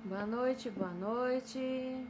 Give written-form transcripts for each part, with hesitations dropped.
Boa noite, boa noite.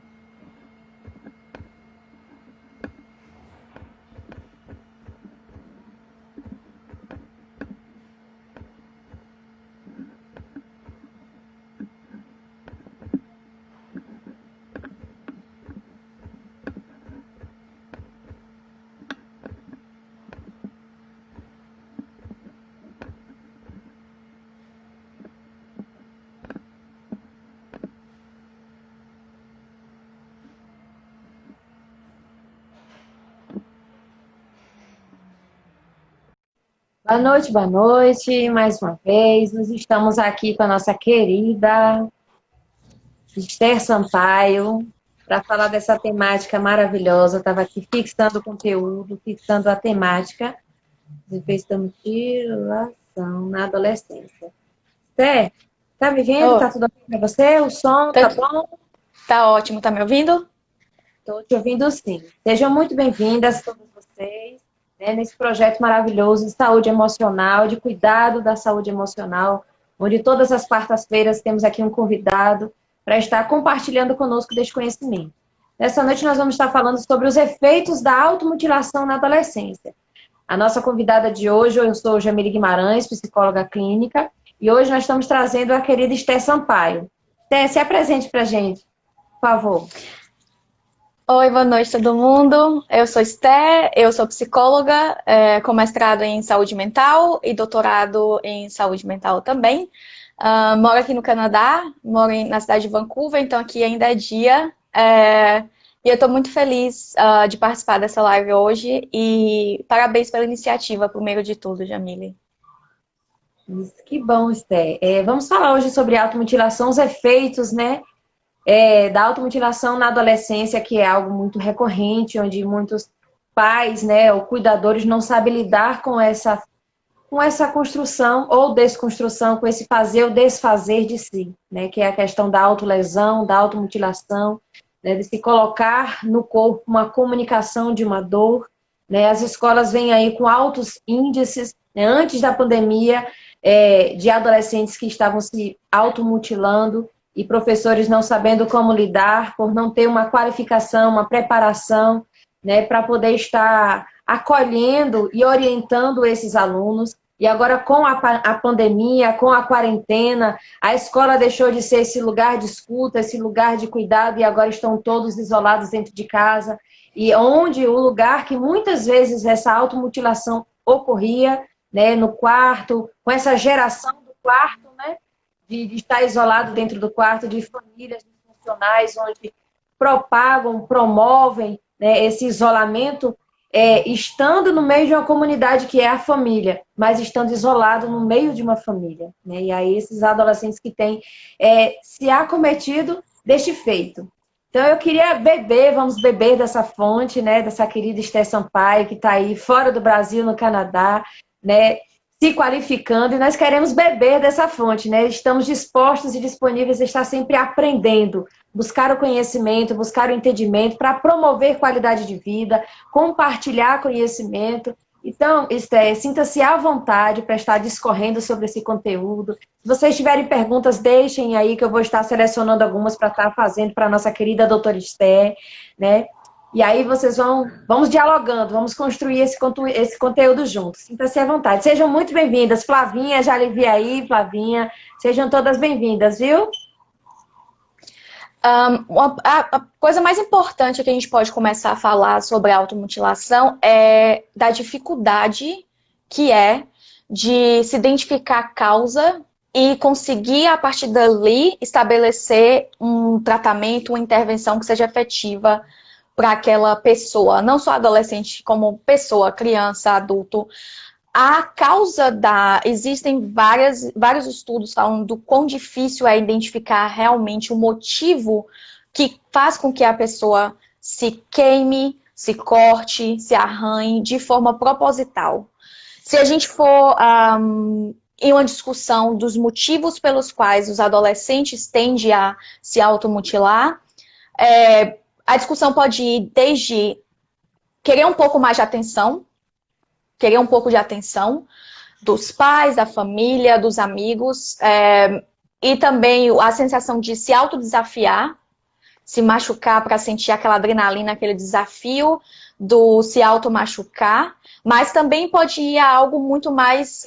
Boa noite, mais uma vez. Nós estamos aqui com a nossa querida Esther Sampaio para falar dessa temática maravilhosa. Eu estava aqui fixando o conteúdo, fixando a temática de efeito mutilação na adolescência. Esther, tá me vendo? Oh, Tá tudo bem para você? O som tá, tá bom? tá ótimo, tá me ouvindo? Estou te ouvindo sim. Sejam muito bem-vindas todos vocês, né, nesse projeto maravilhoso de saúde emocional, de cuidado da saúde emocional, onde todas as quartas-feiras temos aqui um convidado para estar compartilhando conosco deste conhecimento. Nessa noite nós vamos estar falando sobre os efeitos da automutilação na adolescência. A nossa convidada de hoje, eu sou Jamile Guimarães, psicóloga clínica, e hoje nós estamos trazendo a querida Esther Sampaio. Esther, se apresente para a gente, por favor. Oi, boa noite todo mundo. Eu sou Esther, eu sou psicóloga, com mestrado em saúde mental e doutorado em saúde mental também. Moro aqui no Canadá, na cidade de Vancouver, então aqui ainda é dia. E eu estou muito feliz, de participar dessa live hoje e parabéns pela iniciativa, primeiro de tudo, Jamile. Isso, que bom, Esté. Vamos falar hoje sobre automutilação, os efeitos, né, da automutilação na adolescência, que é algo muito recorrente, onde muitos pais, né, ou cuidadores não sabem lidar com essa construção ou desconstrução, com esse fazer ou desfazer de si, né, que é a questão da autolesão, da automutilação, né, de se colocar no corpo uma comunicação de uma dor, né, as escolas vêm aí com altos índices, né, antes da pandemia, de adolescentes que estavam se automutilando e professores não sabendo como lidar, por não ter uma qualificação, uma preparação, né, para poder estar acolhendo e orientando esses alunos. E agora, com a pandemia, com a quarentena, a escola deixou de ser esse lugar de escuta, esse lugar de cuidado, e agora estão todos isolados dentro de casa. E onde o lugar que muitas vezes essa automutilação ocorria, né, no quarto, com essa geração do quarto, né, de estar isolado dentro do quarto, de famílias disfuncionais, onde propagam, promovem, né, esse isolamento, estando no meio de uma comunidade que é a família, mas estando isolado no meio de uma família. Né? E aí esses adolescentes que têm se acometido deste feito. Então eu queria beber, vamos beber dessa fonte, né, dessa querida Esther Sampaio, que está aí fora do Brasil, no Canadá, né, se qualificando, e nós queremos beber dessa fonte, né? Estamos dispostos e disponíveis a estar sempre aprendendo, buscar o conhecimento, buscar o entendimento para promover qualidade de vida, compartilhar conhecimento. Então, Esther, sinta-se à vontade para estar discorrendo sobre esse conteúdo. Se vocês tiverem perguntas, deixem aí que eu vou estar selecionando algumas para estar fazendo para a nossa querida doutora Esther, né? E aí vocês vamos dialogando, vamos construir esse conteúdo juntos. Sinta-se à vontade. Sejam muito bem-vindas. Flavinha, já lhe vi aí, Flavinha. Sejam todas bem-vindas, viu? A coisa mais importante que a gente pode começar a falar sobre a automutilação é da dificuldade que é de se identificar a causa e conseguir, a partir dali, estabelecer um tratamento, uma intervenção que seja efetiva para aquela pessoa, não só adolescente, como pessoa, criança, adulto. A causa da. Existem vários estudos falando do quão difícil é identificar realmente o motivo que faz com que a pessoa se queime, se corte, se arranhe de forma proposital. Se a gente for em uma discussão dos motivos pelos quais os adolescentes tendem a se automutilar, a discussão pode ir desde querer um pouco mais de atenção, querer um pouco de atenção dos pais, da família, dos amigos, e também a sensação de se autodesafiar, se machucar para sentir aquela adrenalina, aquele desafio do se auto-machucar, mas também pode ir a algo muito mais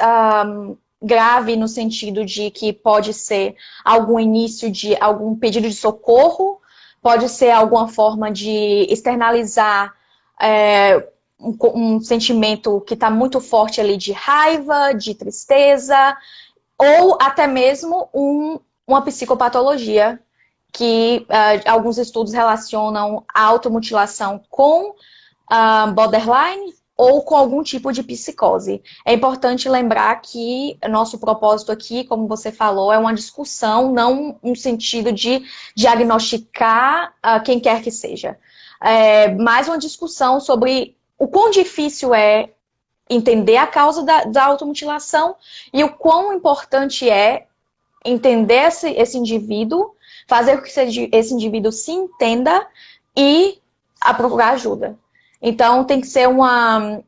grave no sentido de que pode ser algum início de algum pedido de socorro, pode ser alguma forma de externalizar um sentimento que está muito forte ali de raiva, de tristeza, ou até mesmo uma psicopatologia, que alguns estudos relacionam a automutilação com borderline ou com algum tipo de psicose. É importante lembrar que nosso propósito aqui, como você falou, é uma discussão, não um sentido de diagnosticar quem quer que seja. Mais uma discussão sobre o quão difícil é entender a causa da automutilação e o quão importante é entender esse indivíduo, fazer com que esse indivíduo se entenda e procurar ajuda. Então, tem que ser uma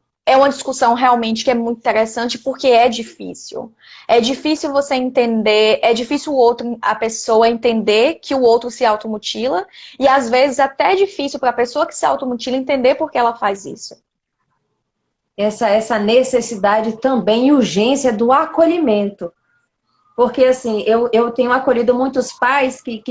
discussão realmente que é muito interessante, porque é difícil. É difícil você entender, é difícil a pessoa entender que o outro se automutila, e às vezes até é difícil para a pessoa que se automutila entender por que ela faz isso. Essa necessidade também e urgência do acolhimento. Porque, assim, eu tenho acolhido muitos pais que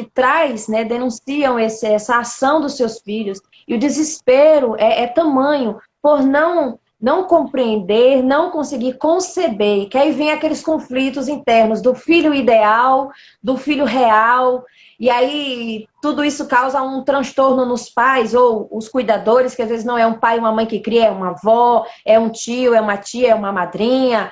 né, denunciam essa ação dos seus filhos. E o desespero é tamanho por não compreender, não conseguir conceber. Que aí vem aqueles conflitos internos do filho ideal, do filho real. E aí tudo isso causa um transtorno nos pais ou os cuidadores, que às vezes não é um pai e uma mãe que cria, é uma avó, é um tio, é uma tia, é uma madrinha.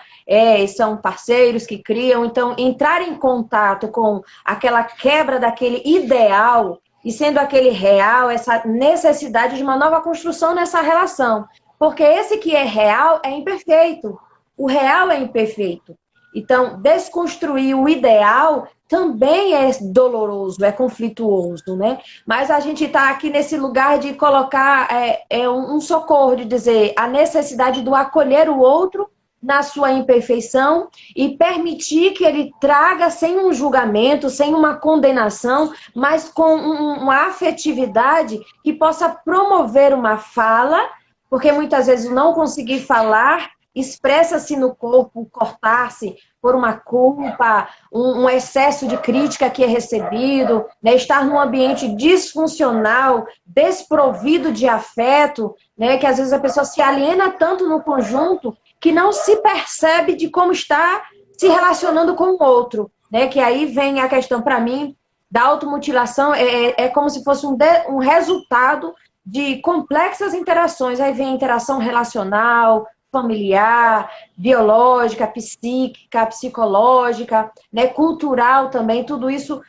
São parceiros que criam, então entrar em contato com aquela quebra daquele ideal e sendo aquele real, essa necessidade de uma nova construção nessa relação, porque esse que é real é imperfeito, o real é imperfeito, então desconstruir o ideal também é doloroso, é conflituoso, né? Mas a gente está aqui nesse lugar de colocar um socorro, de dizer a necessidade do acolher o outro na sua imperfeição e permitir que ele traga sem um julgamento, sem uma condenação, mas com uma afetividade que possa promover uma fala, porque muitas vezes não conseguir falar expressa-se no corpo, cortar-se por uma culpa, um excesso de crítica que é recebido, né? Estar num ambiente disfuncional, desprovido de afeto, né? Que às vezes a pessoa se aliena tanto no conjunto que não se percebe de como está se relacionando com o outro, né? Que aí vem a questão, para mim, da automutilação, é como se fosse um resultado de complexas interações. Aí vem a interação relacional, familiar, biológica, psíquica, psicológica, né? Cultural também, tudo isso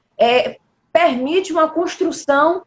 permite uma construção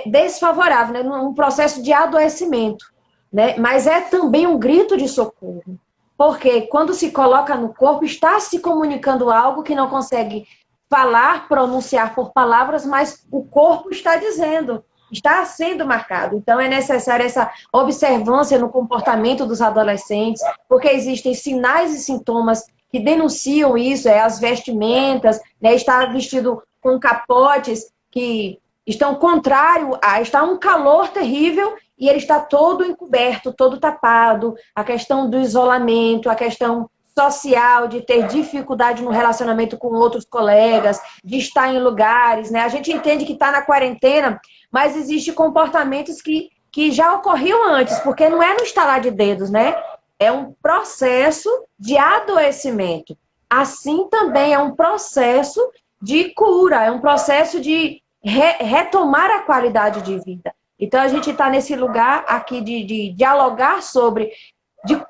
desfavorável, né? Um processo de adoecimento, né? Mas é também um grito de socorro. Porque quando se coloca no corpo, está se comunicando algo que não consegue falar, pronunciar por palavras, mas o corpo está dizendo, está sendo marcado. Então é necessária essa observância no comportamento dos adolescentes, porque existem sinais e sintomas que denunciam isso, as vestimentas, né, estar vestido com capotes que estão contrário está um calor terrível e ele está todo encoberto, todo tapado, a questão do isolamento, a questão social, de ter dificuldade no relacionamento com outros colegas, de estar em lugares, né? A gente entende que está na quarentena, mas existem comportamentos que já ocorriam antes, porque não é no estalar de dedos, né? É um processo de adoecimento. Assim também é um processo de cura, é um processo de retomar a qualidade de vida. Então, a gente está nesse lugar aqui de dialogar sobre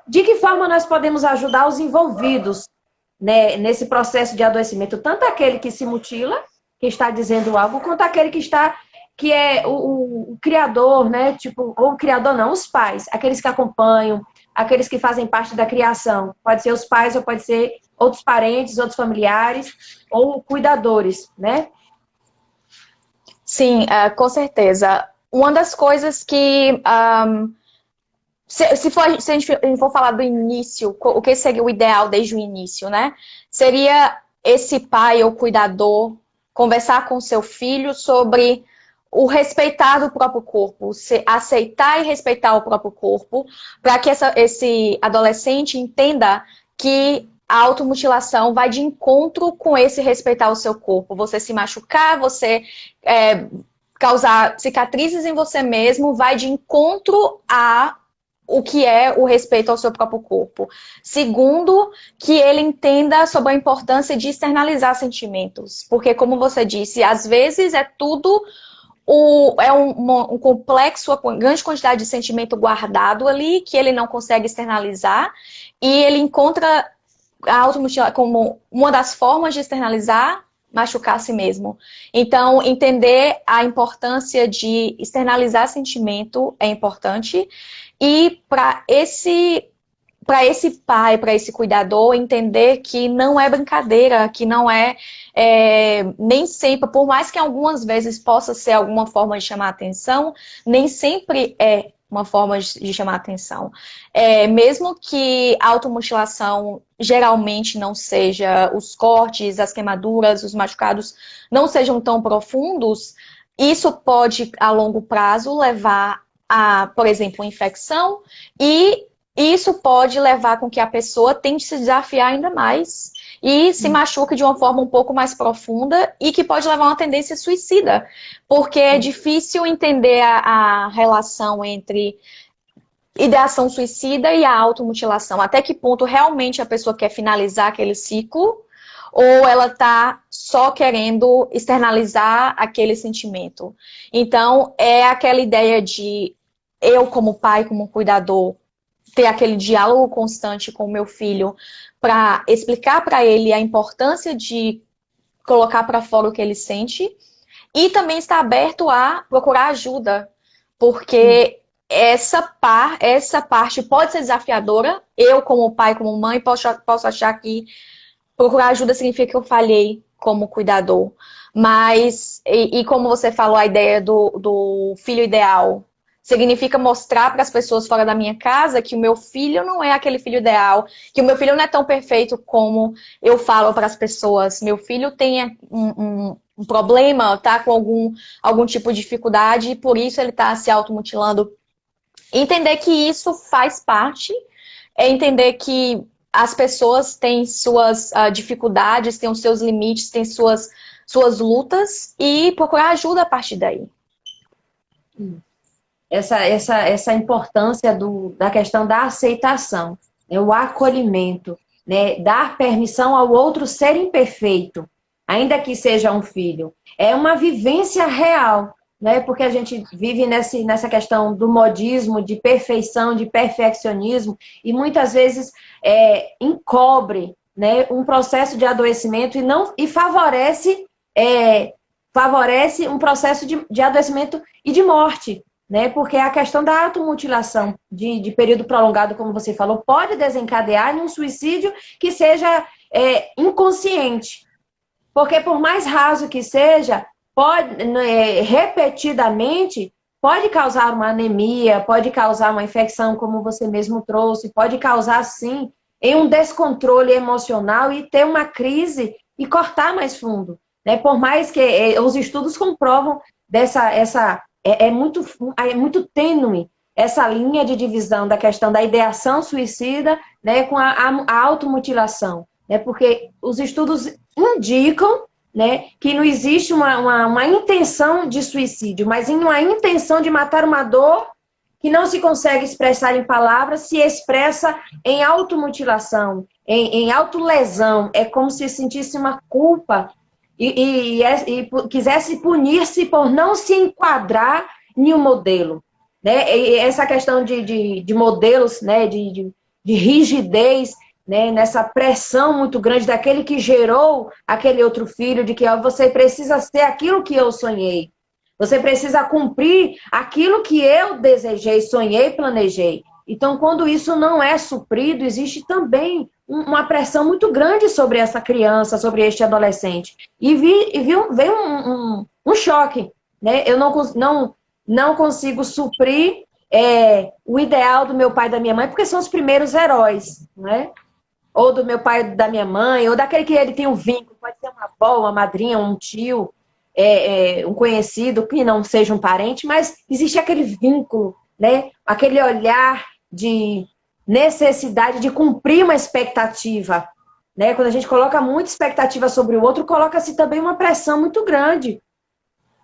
de que forma nós podemos ajudar os envolvidos, né, nesse processo de adoecimento. Tanto aquele que se mutila, que está dizendo algo, quanto aquele que é o criador, né? Tipo, ou o criador não, os pais, aqueles que acompanham, aqueles que fazem parte da criação. Pode ser os pais, ou pode ser outros parentes, outros familiares, ou cuidadores, né? Sim, com certeza. Uma das coisas que, se a gente for falar do início, o que seria o ideal desde o início, né? Seria esse pai ou cuidador conversar com seu filho sobre o respeitar do próprio corpo, aceitar e respeitar o próprio corpo, para que esse adolescente entenda que a automutilação vai de encontro com esse respeitar o seu corpo. Você se machucar, você causar cicatrizes em você mesmo, vai de encontro a o que é o respeito ao seu próprio corpo. Segundo, que ele entenda sobre a importância de externalizar sentimentos. Porque, como você disse, às vezes é tudo um complexo, uma grande quantidade de sentimento guardado ali, que ele não consegue externalizar, e ele encontra a automutilação como uma das formas de externalizar, machucar a si mesmo. Então, entender a importância de externalizar sentimento é importante. E para esse pai, para esse cuidador, entender que não é brincadeira, que não nem sempre, por mais que algumas vezes possa ser alguma forma de chamar atenção, nem sempre é uma forma de chamar atenção. Mesmo que a automutilação geralmente não seja, os cortes, as queimaduras, os machucados não sejam tão profundos, isso pode, a longo prazo, levar a, por exemplo, infecção, e isso pode levar com que a pessoa tente se desafiar ainda mais e se machuque de uma forma um pouco mais profunda e que pode levar a uma tendência suicida, porque é difícil entender a relação entre ideação suicida e a automutilação. Até que ponto realmente a pessoa quer finalizar aquele ciclo ou ela está só querendo externalizar aquele sentimento. Então, é aquela ideia de eu, como pai, como cuidador, ter aquele diálogo constante com o meu filho para explicar para ele a importância de colocar para fora o que ele sente e também estar aberto a procurar ajuda, porque essa parte pode ser desafiadora. Eu, como pai, como mãe, posso achar que procurar ajuda significa que eu falhei como cuidador. Mas, e como você falou, a ideia do filho ideal significa mostrar para as pessoas fora da minha casa que o meu filho não é aquele filho ideal, que o meu filho não é tão perfeito como eu falo para as pessoas. Meu filho tem um problema, tá com algum tipo de dificuldade e por isso ele está se automutilando. Entender que isso faz parte, é entender que as pessoas têm suas dificuldades, têm os seus limites, têm suas lutas e procurar ajuda a partir daí. Essa importância da questão da aceitação, né, o acolhimento, né, dar permissão ao outro ser imperfeito, ainda que seja um filho. É uma vivência real, né, porque a gente vive nessa questão do modismo, de perfeição, de perfeccionismo, e muitas vezes encobre, né, um processo de adoecimento e favorece um processo de adoecimento e de morte. Né? Porque a questão da automutilação de período prolongado, como você falou, pode desencadear em um suicídio que seja inconsciente. Porque por mais raso que seja, repetidamente, pode causar uma anemia, pode causar uma infecção, como você mesmo trouxe, pode causar, sim, um descontrole emocional e ter uma crise e cortar mais fundo. Né? Por mais que os estudos comprovam é muito tênue essa linha de divisão da questão da ideação suicida, né, com a automutilação. Né, porque os estudos indicam, né, que não existe uma intenção de suicídio, mas em uma intenção de matar uma dor que não se consegue expressar em palavras, se expressa em automutilação, em autolesão. É como se sentisse uma culpa e quisesse punir-se por não se enquadrar em um modelo. Né? E essa questão de modelos, né? de rigidez, né? Nessa pressão muito grande daquele que gerou aquele outro filho, de que você precisa ser aquilo que eu sonhei. Você precisa cumprir aquilo que eu desejei, sonhei, planejei. Então, quando isso não é suprido, existe também uma pressão muito grande sobre essa criança, sobre este adolescente. E veio um choque. Né? Eu não consigo suprir o ideal do meu pai e da minha mãe, porque são os primeiros heróis. Né? ou do meu pai, da minha mãe, ou daquele que ele tem um vínculo, pode ser uma avó, uma madrinha, um tio, um conhecido, que não seja um parente, mas existe aquele vínculo, né? Aquele olhar de necessidade de cumprir uma expectativa, né? Quando a gente coloca muita expectativa sobre o outro, coloca-se também uma pressão muito grande.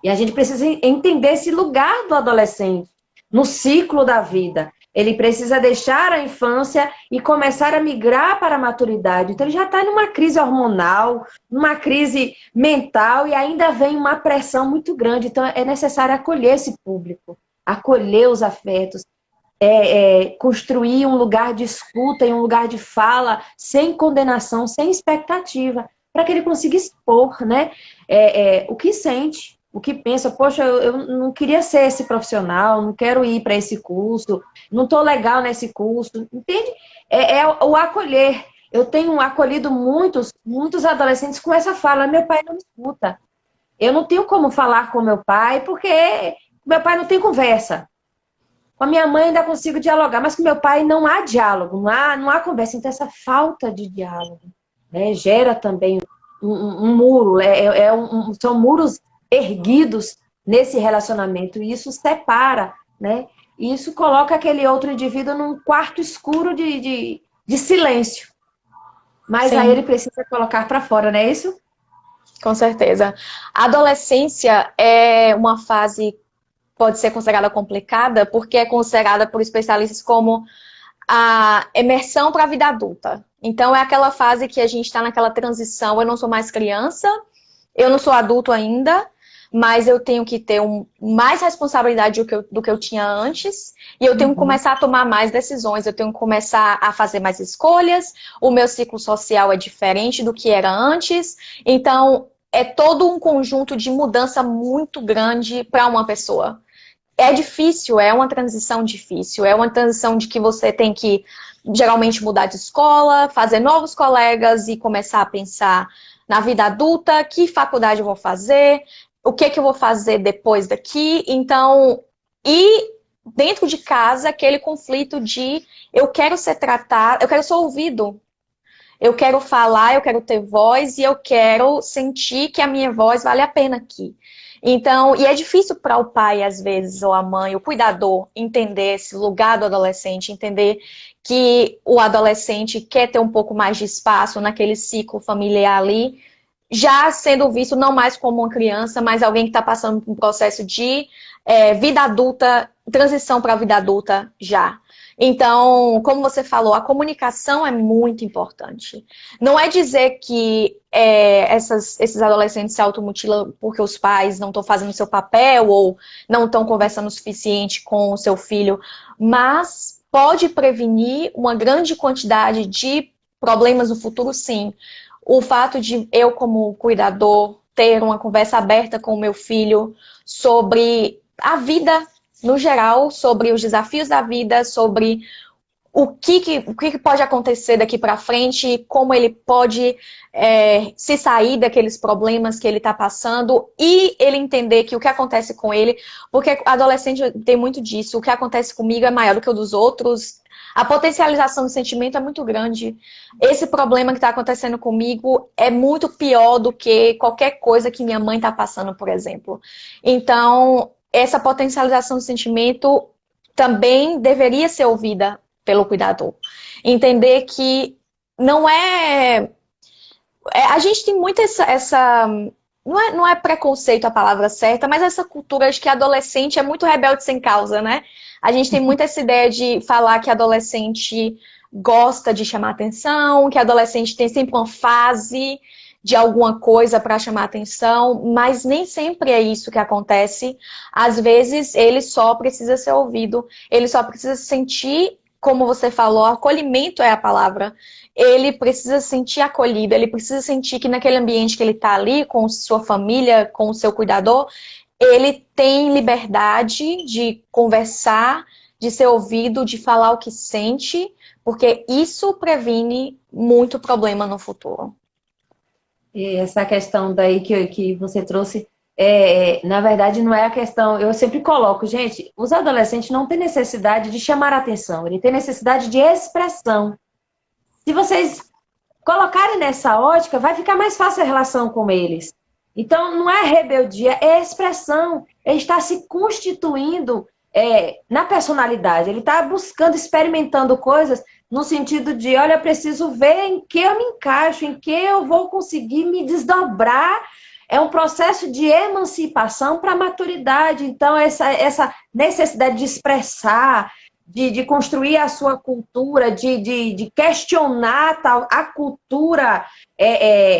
E a gente precisa entender esse lugar do adolescente no ciclo da vida. Ele precisa deixar a infância e começar a migrar para a maturidade. Então, ele já está numa crise hormonal, numa crise mental e ainda vem uma pressão muito grande. Então, é necessário acolher esse público, acolher os afetos, construir um lugar de escuta e um lugar de fala sem condenação, sem expectativa, para que ele consiga expor, né, o que sente, o que pensa. Poxa, eu não queria ser esse profissional, não quero ir para esse curso, não estou legal nesse curso, entende? É o acolher. Eu tenho acolhido muitos adolescentes com essa fala: meu pai não me escuta. Eu não tenho como falar com meu pai, porque meu pai não tem conversa. Com a minha mãe ainda consigo dialogar, mas com meu pai não há diálogo, não há conversa. Então, essa falta de diálogo, né, gera também um muro, são muros erguidos nesse relacionamento, e isso separa, né? E isso coloca aquele outro indivíduo num quarto escuro de silêncio. Mas aí ele Sim, precisa colocar para fora, não é isso? com certeza. A adolescência é uma fase, pode ser considerada complicada, porque é considerada por especialistas como a emersão para a vida adulta. Então, é aquela fase que a gente está naquela transição. Eu não sou mais criança, eu não sou adulto ainda, mas eu tenho que ter mais responsabilidade do que eu tinha antes, e eu tenho que Uhum. começar a tomar mais decisões, eu tenho que começar a fazer mais escolhas, o meu ciclo social é diferente do que era antes, então é todo um conjunto de mudança muito grande para uma pessoa. É difícil, é uma transição difícil, é uma transição de que você tem que geralmente mudar de escola, fazer novos colegas e começar a pensar na vida adulta, que faculdade eu vou fazer, o que que eu vou fazer depois daqui. Então, e dentro de casa, aquele conflito de eu quero ser tratado, eu quero ser ouvido, eu quero falar, eu quero ter voz e eu quero sentir que a minha voz vale a pena aqui. Então, e é difícil para o pai, às vezes, ou a mãe, o cuidador, entender esse lugar do adolescente, entender que o adolescente quer ter um pouco mais de espaço naquele ciclo familiar ali, já sendo visto não mais como uma criança, mas alguém que está passando por um processo de vida adulta, transição para a vida adulta já. Então, como você falou, a comunicação é muito importante. Não é dizer que esses adolescentes se automutilam porque os pais não estão fazendo o seu papel ou não estão conversando o suficiente com o seu filho, mas pode prevenir uma grande quantidade de problemas no futuro, sim. O fato de eu, como cuidador, ter uma conversa aberta com o meu filho sobre a vida no geral, sobre os desafios da vida, sobre o que pode acontecer daqui para frente, como ele pode se sair daqueles problemas que ele está passando e ele entender que o que acontece com ele, porque adolescente tem muito disso, o que acontece comigo é maior do que o dos outros, a potencialização do sentimento é muito grande. Esse problema que está acontecendo comigo é muito pior do que qualquer coisa que minha mãe está passando, por exemplo. Então, essa potencialização do sentimento também deveria ser ouvida pelo cuidador. Entender que não a gente tem muito essa não é preconceito a palavra certa, mas essa cultura de que adolescente é muito rebelde sem causa, né? A gente tem muito essa ideia de falar que adolescente gosta de chamar atenção, que adolescente tem sempre uma fase de alguma coisa para chamar atenção, mas nem sempre é isso que acontece. Às vezes ele só precisa ser ouvido, ele só precisa sentir, como você falou, acolhimento é a palavra. Ele precisa se sentir acolhido, ele precisa sentir que naquele ambiente que ele está ali, com sua família, com o seu cuidador, ele tem liberdade de conversar, de ser ouvido, de falar o que sente, porque isso previne muito problema no futuro. E essa questão daí que você trouxe, na verdade, não é a questão. Eu sempre coloco, gente, os adolescentes não têm necessidade de chamar a atenção, ele tem necessidade de expressão. Se vocês colocarem nessa ótica, vai ficar mais fácil a relação com eles. Então, não é rebeldia, é expressão. Ele está se constituindo na personalidade. Ele está buscando, experimentando coisas no sentido de, olha, eu preciso ver em que eu me encaixo, em que eu vou conseguir me desdobrar. É um processo de emancipação para a maturidade. Então, essa necessidade de expressar, de construir a sua cultura, de questionar a cultura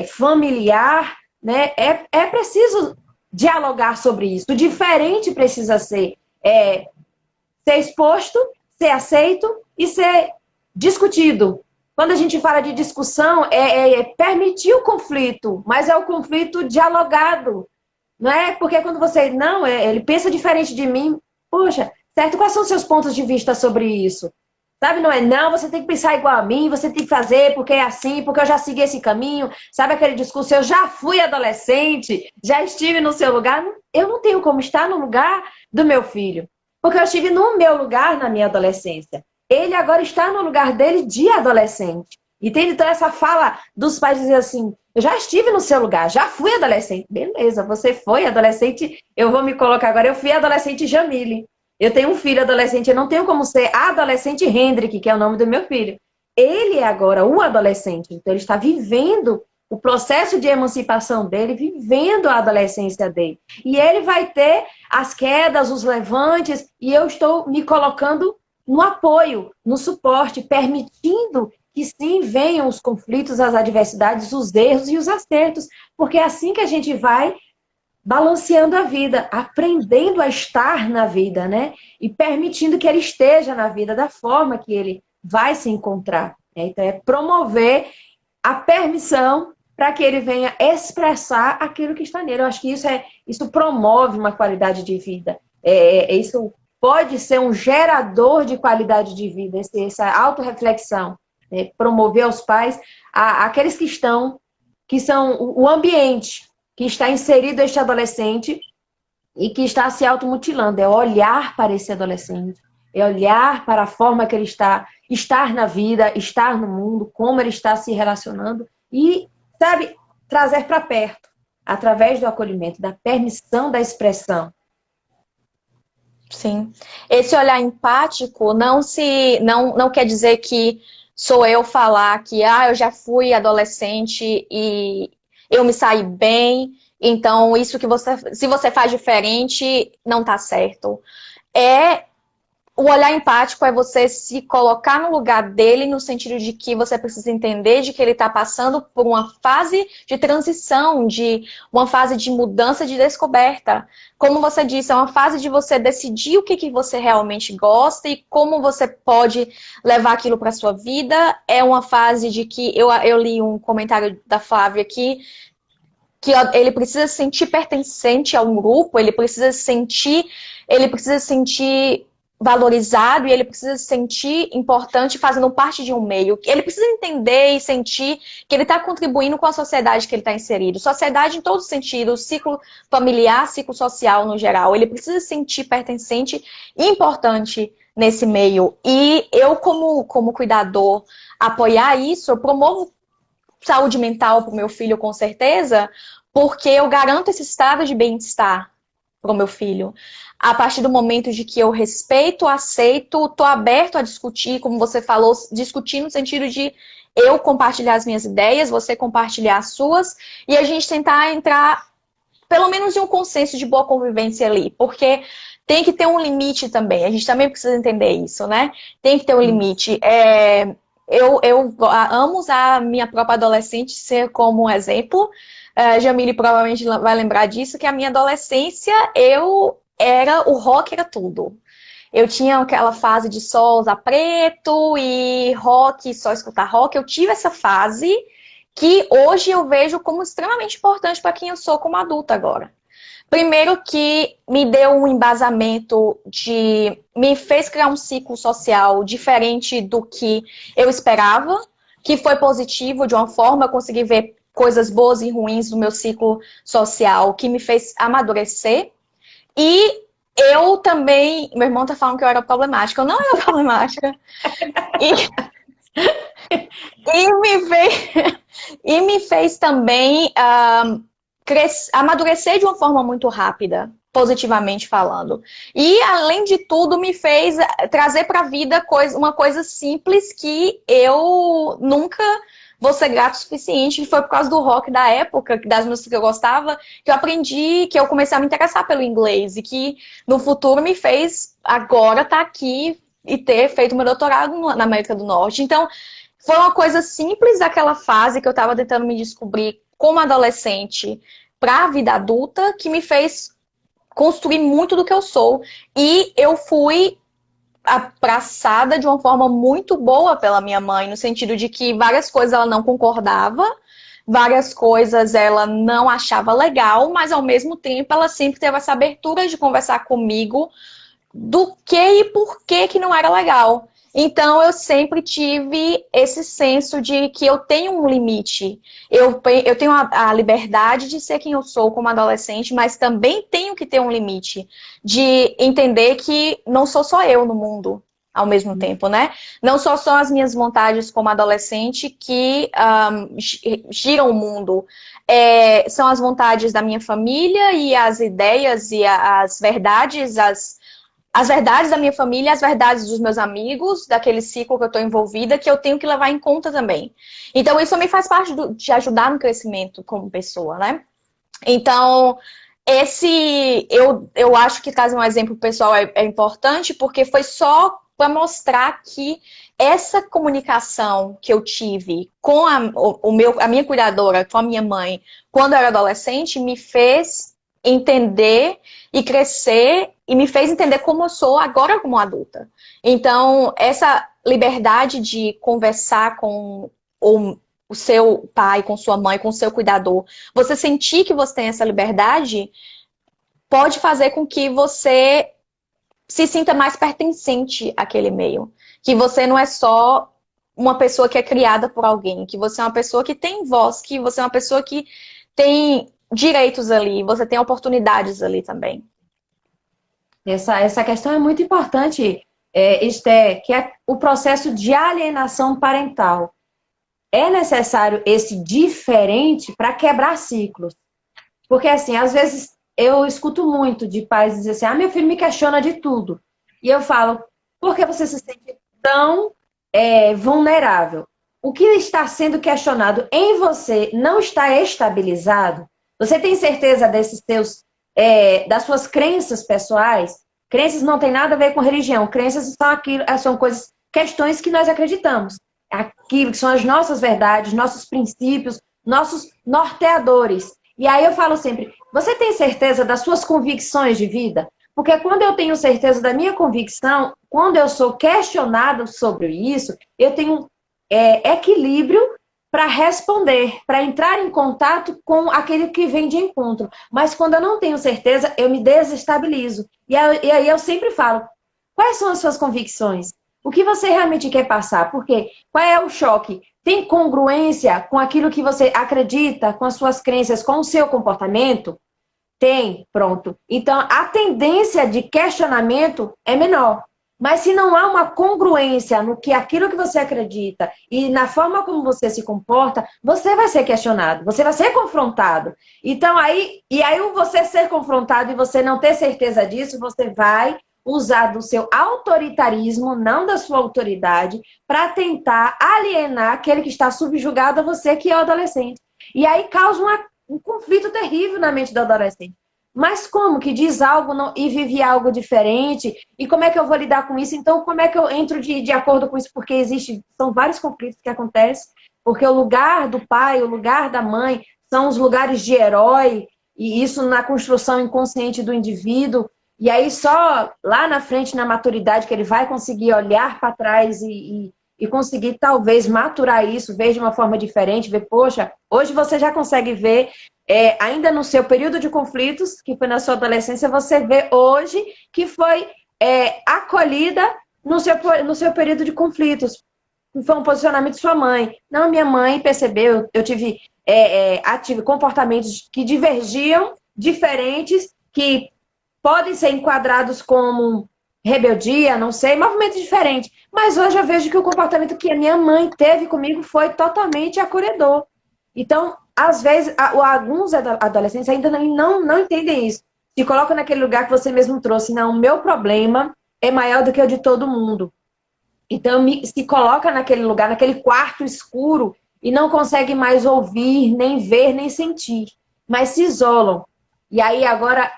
familiar, né? É preciso dialogar sobre isso. O diferente precisa ser exposto, ser aceito e ser discutido. Quando a gente fala de discussão, permitir o conflito, mas é o conflito dialogado. Não é porque quando você... Não, ele pensa diferente de mim. Poxa, certo? Quais são os seus pontos de vista sobre isso? Sabe, não, você tem que pensar igual a mim, você tem que fazer porque é assim, porque eu já segui esse caminho. Sabe aquele discurso, eu já fui adolescente, já estive no seu lugar. Eu não tenho como estar no lugar do meu filho, porque eu estive no meu lugar na minha adolescência. Ele agora está no lugar dele de adolescente. Entende? Então essa fala dos pais dizer assim, eu já estive no seu lugar, já fui adolescente. Beleza, você foi adolescente, eu vou me colocar agora, eu fui adolescente Jamile. Eu tenho um filho adolescente, eu não tenho como ser adolescente Hendrik, que é o nome do meu filho. Ele é agora o adolescente, então ele está vivendo o processo de emancipação dele, vivendo a adolescência dele. E ele vai ter as quedas, os levantes, e eu estou me colocando no apoio, no suporte, permitindo que sim venham os conflitos, as adversidades, os erros e os acertos, porque é assim que a gente vai balanceando a vida, aprendendo a estar na vida, né? E permitindo que ele esteja na vida da forma que ele vai se encontrar. Então, é promover a permissão para que ele venha expressar aquilo que está nele. Eu acho que isso promove uma qualidade de vida. Isso pode ser um gerador de qualidade de vida, essa autorreflexão. Né? Promover aos pais, aqueles que são o ambiente que está inserido este adolescente e que está se automutilando. É olhar para esse adolescente, é olhar para a forma que ele estar na vida, estar no mundo, como ele está se relacionando e, sabe, trazer para perto, através do acolhimento, da permissão da expressão. Sim. Esse olhar empático não quer dizer que sou eu falar que eu já fui adolescente e eu me saí bem, então isso se você faz diferente, não tá certo. O olhar empático é você se colocar no lugar dele, no sentido de que você precisa entender de que ele está passando por uma fase de transição, de uma fase de mudança, de descoberta. Como você disse, é uma fase de você decidir o que você realmente gosta e como você pode levar aquilo para sua vida. É uma fase de que eu li um comentário da Flávia aqui, que ele precisa se sentir pertencente a um grupo, ele precisa se sentir valorizado e ele precisa se sentir importante fazendo parte de um meio. Ele precisa entender e sentir que ele está contribuindo com a sociedade que ele está inserido. Sociedade em todos os sentidos, ciclo familiar, ciclo social no geral. Ele precisa se sentir pertencente e importante nesse meio. E eu, como cuidador, apoiar isso, eu promovo saúde mental para o meu filho, com certeza, porque eu garanto esse estado de bem-estar para o meu filho. A partir do momento de que eu respeito, aceito, estou aberto a discutir, como você falou, discutir no sentido de eu compartilhar as minhas ideias, você compartilhar as suas, e a gente tentar entrar, pelo menos, em um consenso de boa convivência ali, porque tem que ter um limite também, a gente também precisa entender isso, né? Tem que ter um limite. Eu amo usar a minha própria adolescente ser como um exemplo. Jamile provavelmente vai lembrar disso, que a minha adolescência, o rock era tudo. Eu tinha aquela fase de só usar preto e rock, só escutar rock. Eu tive essa fase que hoje eu vejo como extremamente importante para quem eu sou como adulta agora. Primeiro que me deu um embasamento me fez criar um ciclo social diferente do que eu esperava, que foi positivo de uma forma, eu consegui ver coisas boas e ruins do meu ciclo social, que me fez amadurecer. E eu também, meu irmão tá falando que eu era problemática, eu não era problemática. E me fez, e me fez também amadurecer de uma forma muito rápida, positivamente falando. E, além de tudo, me fez trazer para a vida uma coisa simples que eu nunca vou ser grato o suficiente. Foi por causa do rock da época, das músicas que eu gostava, que eu aprendi, que eu comecei a me interessar pelo inglês. E que no futuro me fez agora estar aqui e ter feito meu doutorado na América do Norte. Então, foi uma coisa simples daquela fase que eu estava tentando me descobrir como adolescente para a vida adulta que me fez construir muito do que eu sou. E eu fui abraçada de uma forma muito boa pela minha mãe, no sentido de que várias coisas ela não concordava, várias coisas ela não achava legal, mas ao mesmo tempo ela sempre teve essa abertura de conversar comigo do que e por que não era legal. Então, eu sempre tive esse senso de que eu tenho um limite. Eu tenho a liberdade de ser quem eu sou como adolescente, mas também tenho que ter um limite de entender que não sou só eu no mundo ao mesmo tempo, né? Não só são as minhas vontades como adolescente que giram o mundo. São as vontades da minha família e as ideias e as verdades, as verdades da minha família, as verdades dos meus amigos, daquele ciclo que eu estou envolvida, que eu tenho que levar em conta também. Então, isso também faz parte de ajudar no crescimento como pessoa, né? Então, eu acho que trazer um exemplo pessoal é importante, porque foi só para mostrar que essa comunicação que eu tive com a minha cuidadora, com a minha mãe, quando eu era adolescente, me fez entender e crescer e me fez entender como eu sou agora como adulta. Então, essa liberdade de conversar com o seu pai, com sua mãe, com o seu cuidador, você sentir que você tem essa liberdade, pode fazer com que você se sinta mais pertencente àquele meio. Que você não é só uma pessoa que é criada por alguém, que você é uma pessoa que tem voz, que você é uma pessoa que tem direitos ali, você tem oportunidades ali também. Essa questão é muito importante, Esther, que é o processo de alienação parental. É necessário esse diferente para quebrar ciclos. Porque, assim, às vezes eu escuto muito de pais dizer assim, meu filho me questiona de tudo. E eu falo, por que você se sente tão vulnerável? O que está sendo questionado em você não está estabilizado? Você tem certeza das suas crenças pessoais? Crenças não tem nada a ver com religião. Crenças são coisas, questões que nós acreditamos. Aquilo que são as nossas verdades, nossos princípios, nossos norteadores. E aí eu falo sempre, você tem certeza das suas convicções de vida? Porque quando eu tenho certeza da minha convicção, quando eu sou questionado sobre isso, eu tenho equilíbrio para responder, para entrar em contato com aquele que vem de encontro. Mas quando eu não tenho certeza, eu me desestabilizo. E aí eu sempre falo, quais são as suas convicções? O que você realmente quer passar? Porque qual é o choque? Tem congruência com aquilo que você acredita, com as suas crenças, com o seu comportamento? Tem, pronto. Então, a tendência de questionamento é menor. Mas se não há uma congruência no que aquilo que você acredita e na forma como você se comporta, você vai ser questionado, você vai ser confrontado. Então, aí você ser confrontado e você não ter certeza disso, você vai usar do seu autoritarismo, não da sua autoridade, para tentar alienar aquele que está subjugado a você, que é o adolescente. E aí causa um conflito terrível na mente do adolescente. Mas como que diz algo e vive algo diferente? E como é que eu vou lidar com isso? Então, como é que eu entro de acordo com isso? Porque são vários conflitos que acontecem, porque o lugar do pai, o lugar da mãe, são os lugares de herói, e isso na construção inconsciente do indivíduo. E aí só lá na frente, na maturidade, que ele vai conseguir olhar para trás e conseguir talvez maturar isso, ver de uma forma diferente, ver, poxa, hoje você já consegue ver, ainda no seu período de conflitos, que foi na sua adolescência, você vê hoje que foi acolhida no seu período de conflitos. Foi um posicionamento de sua mãe. Não, minha mãe percebeu, eu tive comportamentos que divergiam, diferentes, que podem ser enquadrados como rebeldia, não sei, movimento diferente. Mas hoje eu vejo que o comportamento que a minha mãe teve comigo foi totalmente acolhedor. Então, às vezes, alguns adolescentes ainda não entendem isso. Se colocam naquele lugar que você mesmo trouxe. Não, o meu problema é maior do que o de todo mundo. Então, se coloca naquele lugar, naquele quarto escuro, e não consegue mais ouvir, nem ver, nem sentir. Mas se isolam. E aí, agora,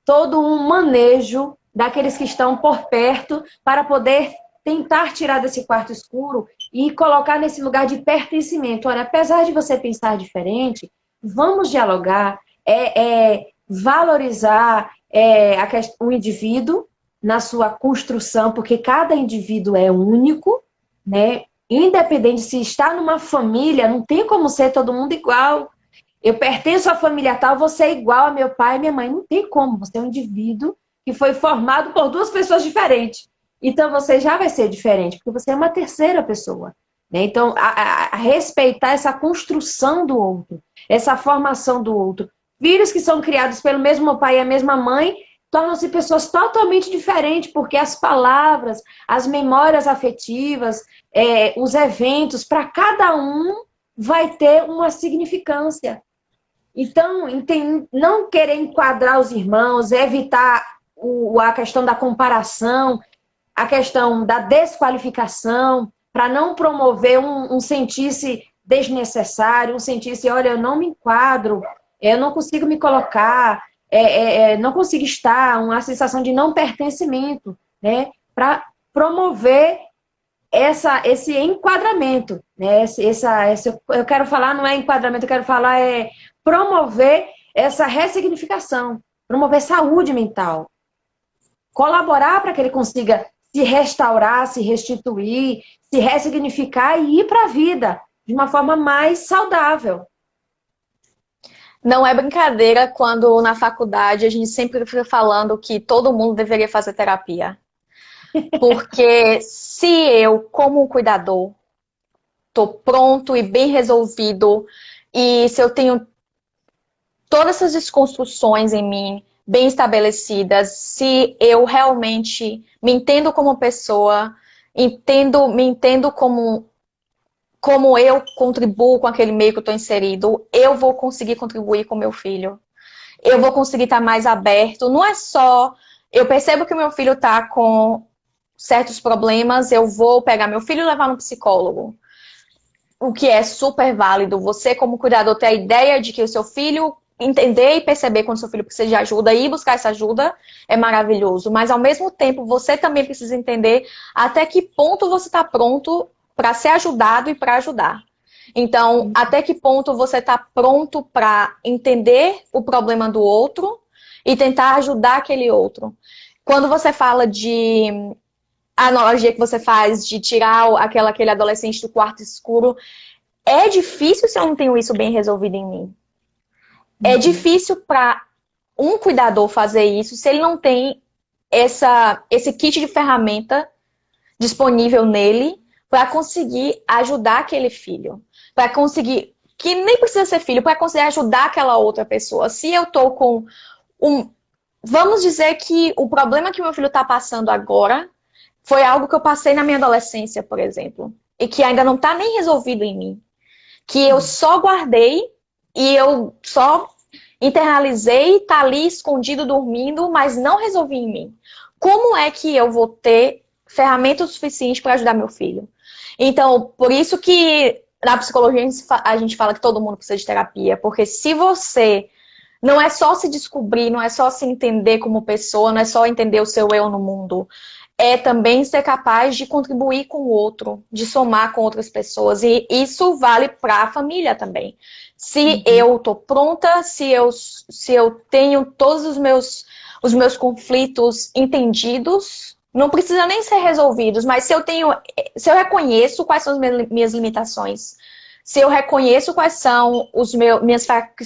todo um manejo daqueles que estão por perto para poder tentar tirar desse quarto escuro e colocar nesse lugar de pertencimento. Olha, apesar de você pensar diferente, vamos dialogar, valorizar o indivíduo na sua construção, porque cada indivíduo é único, né? Independente se está numa família, não tem como ser todo mundo igual. Eu pertenço à família tal, você é igual a meu pai e minha mãe. Não tem como, você é um indivíduo que foi formado por duas pessoas diferentes. Então você já vai ser diferente, porque você é uma terceira pessoa. Né? Então, a respeitar essa construção do outro, essa formação do outro. Filhos que são criados pelo mesmo pai e a mesma mãe tornam-se pessoas totalmente diferentes, porque as palavras, as memórias afetivas, os eventos, para cada um vai ter uma significância. Então, não querer enquadrar os irmãos, evitar a questão da comparação, a questão da desqualificação, para não promover um sentir-se desnecessário, um sentir-se, olha, eu não me enquadro, eu não consigo me colocar, não consigo estar, uma sensação de não pertencimento, né? Para promover esse enquadramento, né? Eu quero falar, não é enquadramento, eu quero falar promover essa ressignificação, promover saúde mental, colaborar para que ele consiga se restaurar, se restituir, se ressignificar e ir para a vida de uma forma mais saudável. Não é brincadeira quando na faculdade a gente sempre fica falando que todo mundo deveria fazer terapia. Porque se eu, como cuidador, tô pronto e bem resolvido, e se eu tenho todas essas desconstruções em mim bem estabelecidas, se eu realmente me entendo como pessoa, me entendo como eu contribuo com aquele meio que eu estou inserido, eu vou conseguir contribuir com meu filho. Eu vou conseguir estar mais aberto. Não é só... Eu percebo que o meu filho está com certos problemas, eu vou pegar meu filho e levar no psicólogo. O que é super válido. Você, como cuidador, ter a ideia de que o seu filho... Entender e perceber quando seu filho precisa de ajuda e buscar essa ajuda é maravilhoso. Mas, ao mesmo tempo, você também precisa entender até que ponto você está pronto para ser ajudado e para ajudar. Então, até que ponto você está pronto para entender o problema do outro e tentar ajudar aquele outro. Quando você fala de a analogia que você faz de tirar aquele adolescente do quarto escuro, é difícil se eu não tenho isso bem resolvido em mim. É difícil para um cuidador fazer isso se ele não tem esse kit de ferramenta disponível nele para conseguir ajudar aquele filho. Para conseguir, que nem precisa ser filho, para conseguir ajudar aquela outra pessoa. Se eu tô com vamos dizer que o problema que meu filho está passando agora foi algo que eu passei na minha adolescência, por exemplo, e que ainda não está nem resolvido em mim. Que eu só guardei e eu só internalizei, tá ali escondido, dormindo, mas não resolvi em mim. Como é que eu vou ter ferramentas suficientes para ajudar meu filho? Então, por isso que na psicologia a gente fala que todo mundo precisa de terapia, porque se você não é só se descobrir, não é só se entender como pessoa, não é só entender o seu eu no mundo, é também ser capaz de contribuir com o outro, de somar com outras pessoas. E isso vale para a família também. Se eu tô pronta, se eu tenho todos os meus conflitos entendidos, não precisa nem ser resolvidos, mas se eu reconheço quais são as minhas limitações, se eu reconheço quais são se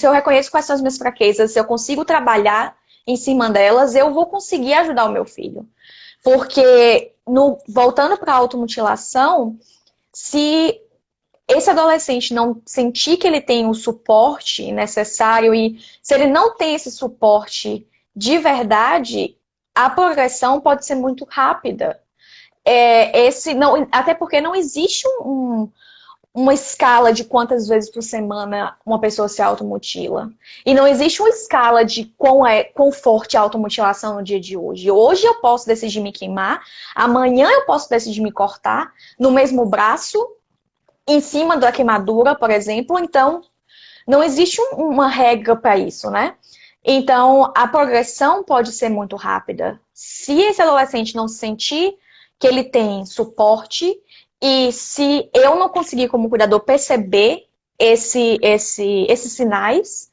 eu reconheço quais são as minhas fraquezas, se eu consigo trabalhar em cima delas, eu vou conseguir ajudar o meu filho. Porque, voltando para a automutilação, se esse adolescente não sentir que ele tem o suporte necessário e se ele não tem esse suporte de verdade, a progressão pode ser muito rápida. Até porque não existe uma escala de quantas vezes por semana uma pessoa se automutila. E não existe uma escala de quão forte é a automutilação no dia de hoje. Hoje eu posso decidir me queimar, amanhã eu posso decidir me cortar no mesmo braço, em cima da queimadura, por exemplo. Então, não existe uma regra para isso, né? Então, a progressão pode ser muito rápida. Se esse adolescente não se sentir que ele tem suporte, e se eu não conseguir, como cuidador, perceber esses sinais,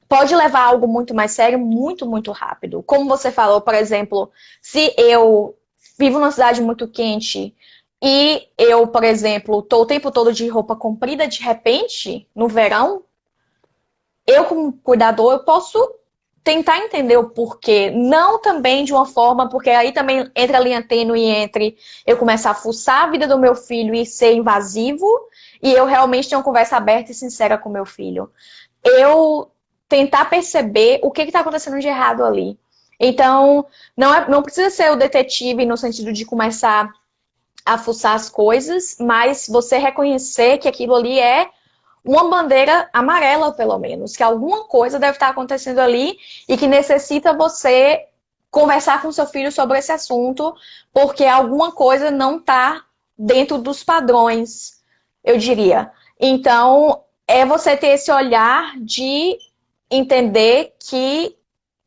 pode levar a algo muito mais sério, muito, muito rápido. Como você falou, por exemplo, se eu vivo numa cidade muito quente e eu, por exemplo, estou o tempo todo de roupa comprida, de repente, no verão, eu, como cuidador, eu posso tentar entender o porquê. Não também de uma forma, porque aí também entra a linha tênue entre eu começar a fuçar a vida do meu filho e ser invasivo, e eu realmente ter uma conversa aberta e sincera com meu filho. Eu tentar perceber o que está acontecendo de errado ali. Então, não precisa ser o detetive no sentido de começar a fuçar as coisas, mas você reconhecer que aquilo ali é uma bandeira amarela, pelo menos, que alguma coisa deve estar acontecendo ali e que necessita você conversar com seu filho sobre esse assunto, porque alguma coisa não está dentro dos padrões, eu diria. Então, é você ter esse olhar de entender que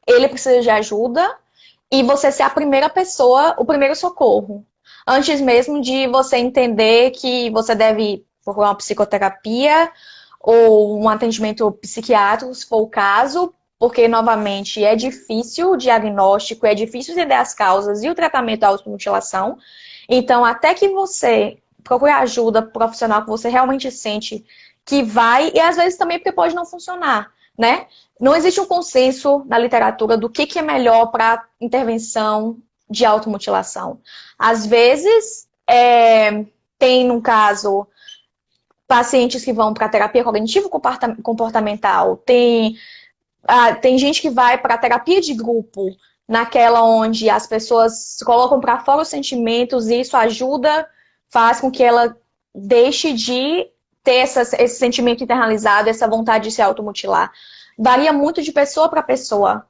ele precisa de ajuda e você ser a primeira pessoa, o primeiro socorro. Antes mesmo de você entender que você deve procurar uma psicoterapia ou um atendimento psiquiátrico, se for o caso, porque, novamente, é difícil o diagnóstico, é difícil entender as causas e o tratamento da automutilação. Então, até que você procure ajuda profissional que você realmente sente que vai, e às vezes também porque pode não funcionar, né? Não existe um consenso na literatura do que é melhor para intervenção de automutilação. Às vezes, tem, no caso, pacientes que vão para terapia cognitivo-comportamental, tem gente que vai para terapia de grupo, naquela onde as pessoas colocam para fora os sentimentos e isso ajuda, faz com que ela deixe de ter esse sentimento internalizado, essa vontade de se automutilar. Varia muito de pessoa para pessoa,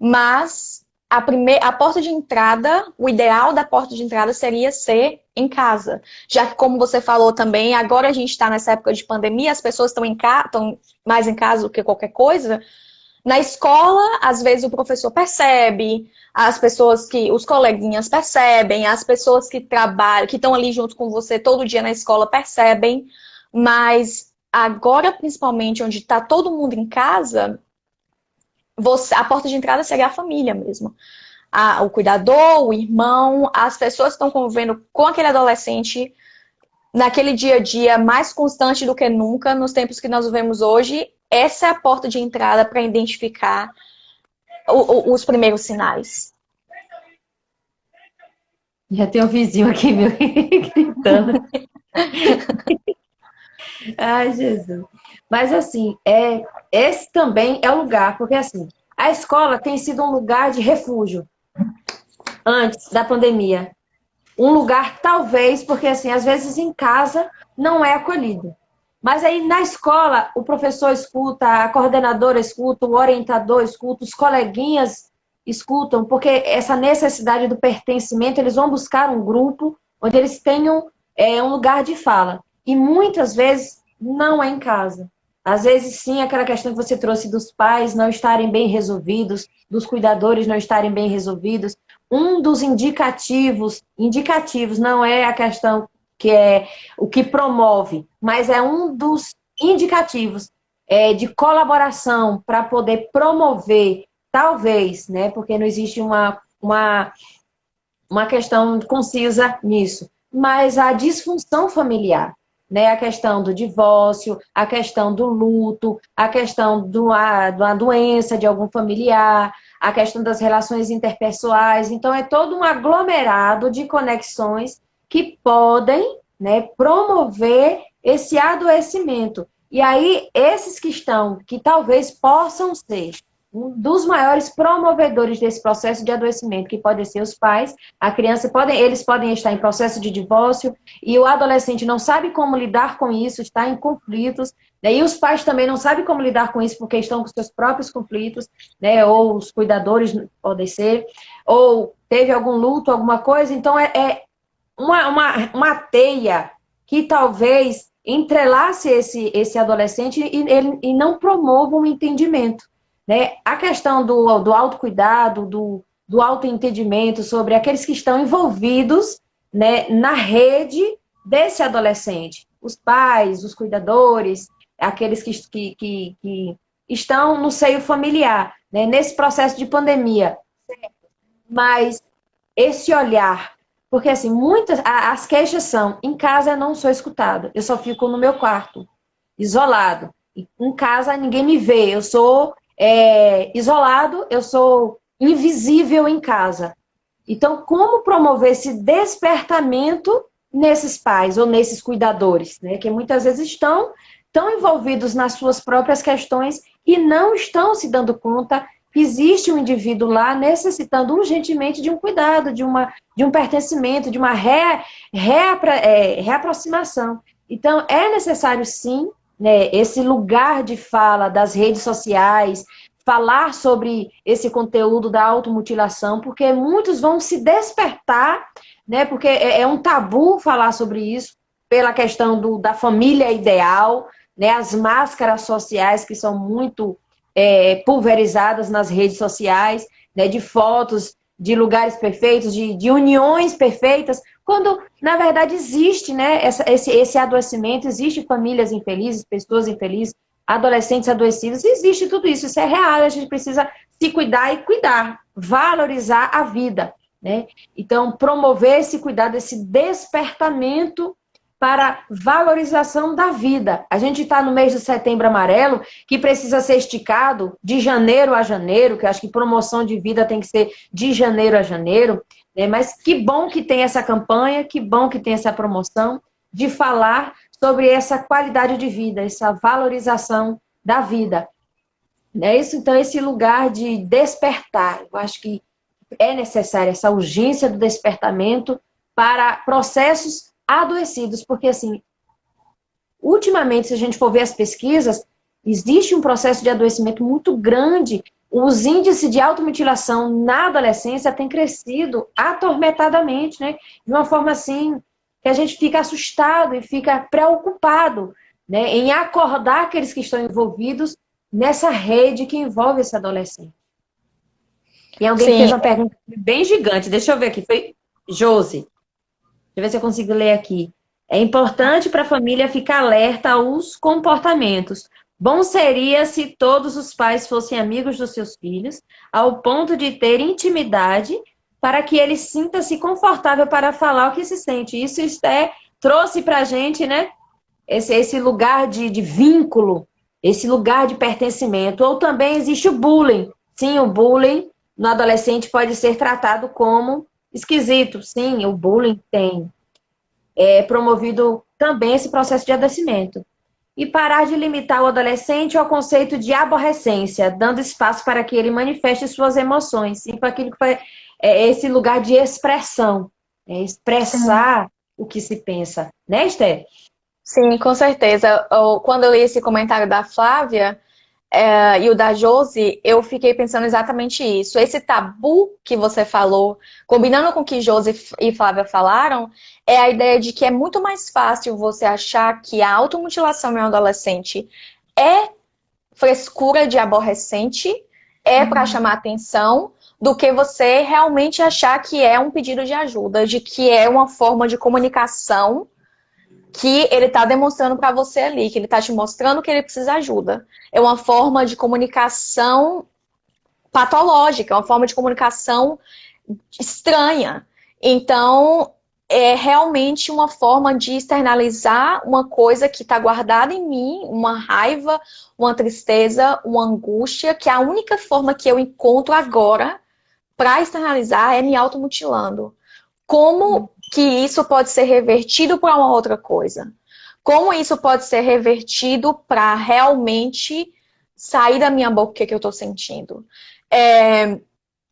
mas a porta de entrada, o ideal da porta de entrada seria ser em casa. Já que, como você falou também, agora a gente está nessa época de pandemia, as pessoas estão mais em casa do que qualquer coisa. Na escola, às vezes o professor percebe, os coleguinhas percebem, as pessoas que trabalham, que estão ali junto com você todo dia na escola percebem, mas agora, principalmente, onde está todo mundo em casa, a porta de entrada seria a família mesmo. O cuidador, o irmão, as pessoas que estão convivendo com aquele adolescente naquele dia a dia mais constante do que nunca, nos tempos que nós vivemos hoje, essa é a porta de entrada para identificar os primeiros sinais. Já tem um vizinho aqui, meu, gritando. Ai, Jesus. Mas, assim, esse também é o lugar, porque, assim, a escola tem sido um lugar de refúgio antes da pandemia. Um lugar, talvez, porque, assim, às vezes em casa não é acolhido. Mas aí na escola, o professor escuta, a coordenadora escuta, o orientador escuta, os coleguinhas escutam, porque essa necessidade do pertencimento, eles vão buscar um grupo onde eles tenham um lugar de fala. E muitas vezes não é em casa. Às vezes, sim, aquela questão que você trouxe dos pais não estarem bem resolvidos, dos cuidadores não estarem bem resolvidos. Um dos indicativos não é a questão que é o que promove, mas é um dos indicativos de colaboração para poder promover, talvez, né, porque não existe uma questão concisa nisso, mas a disfunção familiar, né, a questão do divórcio, a questão do luto, a questão de uma doença de algum familiar, a questão das relações interpessoais. Então, é todo um aglomerado de conexões que podem, né, promover esse adoecimento. E aí, esses que talvez possam ser um dos maiores promovedores desse processo de adoecimento, que podem ser os pais, a criança, eles podem estar em processo de divórcio, e o adolescente não sabe como lidar com isso, está em conflitos, né? E os pais também não sabem como lidar com isso, porque estão com seus próprios conflitos, né? Ou os cuidadores podem ser, ou teve algum luto, alguma coisa, então é uma teia que talvez entrelace esse adolescente e não promova um entendimento, né? A questão do autocuidado, do autoentendimento sobre aqueles que estão envolvidos, né, na rede desse adolescente. Os pais, os cuidadores, aqueles que estão no seio familiar, né, nesse processo de pandemia. Mas esse olhar, porque assim, as queixas são, em casa eu não sou escutada, eu só fico no meu quarto, isolado. Em casa ninguém me vê, eu sou isolado, eu sou invisível em casa. Então, como promover esse despertamento nesses pais ou nesses cuidadores, né, que muitas vezes estão tão envolvidos nas suas próprias questões e não estão se dando conta que existe um indivíduo lá necessitando urgentemente de um cuidado, de um pertencimento, de uma reaproximação. Então, é necessário, sim, né, esse lugar de fala das redes sociais, falar sobre esse conteúdo da automutilação, porque muitos vão se despertar, né, porque é um tabu falar sobre isso, pela questão da família ideal, né, as máscaras sociais que são muito pulverizadas nas redes sociais, né, de fotos, de lugares perfeitos, de uniões perfeitas, quando, na verdade, existe, né, esse adoecimento, existe famílias infelizes, pessoas infelizes, adolescentes adoecidos, existe tudo isso, isso é real, a gente precisa se cuidar e cuidar, valorizar a vida, né? Então, promover esse cuidado, esse despertamento para valorização da vida. A gente está no mês de Setembro Amarelo, que precisa ser esticado de janeiro a janeiro, que eu acho que promoção de vida tem que ser de janeiro a janeiro, né? Mas que bom que tem essa campanha, que bom que tem essa promoção de falar sobre essa qualidade de vida, essa valorização da vida. É isso, então, esse lugar de despertar. Eu acho que é necessária essa urgência do despertamento para processos adoecidos, porque, assim, ultimamente, se a gente for ver as pesquisas, existe um processo de adoecimento muito grande. Os índices de automutilação na adolescência têm crescido atormentadamente, né? De uma forma assim que a gente fica assustado e fica preocupado, né, em acordar aqueles que estão envolvidos nessa rede que envolve esse adolescente. E alguém Sim, fez uma pergunta bem gigante, deixa eu ver aqui, foi Josi. Deixa eu ver se eu consigo ler aqui. É importante para a família ficar alerta aos comportamentos. Bom seria se todos os pais fossem amigos dos seus filhos, ao ponto de ter intimidade, para que ele sinta-se confortável para falar o que se sente. Isso trouxe para a gente, né, esse lugar de vínculo, esse lugar de pertencimento. Ou também existe o bullying. Sim, o bullying no adolescente pode ser tratado como esquisito. Sim, o bullying tem promovido também esse processo de adoecimento. E parar de limitar o adolescente ao conceito de aborrecência, dando espaço para que ele manifeste suas emoções, e para aquilo que foi esse lugar de expressão, expressar o que se pensa. Né, Esther? sim, com certeza. Quando eu li esse comentário da Flávia, e o da Josi, eu fiquei pensando exatamente isso. Esse tabu que você falou, combinando com o que Josi e Flávia falaram, é a ideia de que é muito mais fácil você achar que a automutilação em um adolescente é frescura de aborrecente, é para chamar atenção, do que você realmente achar que é um pedido de ajuda, de que é uma forma de comunicação que ele está demonstrando para você ali, que ele está te mostrando que ele precisa de ajuda. É uma forma de comunicação patológica, é uma forma de comunicação estranha. Então, é realmente uma forma de externalizar uma coisa que está guardada em mim, uma raiva, uma tristeza, uma angústia, que a única forma que eu encontro agora para externalizar é me automutilando. Como que isso pode ser revertido para uma outra coisa? Como isso pode ser revertido para realmente sair da minha boca o que eu tô sentindo.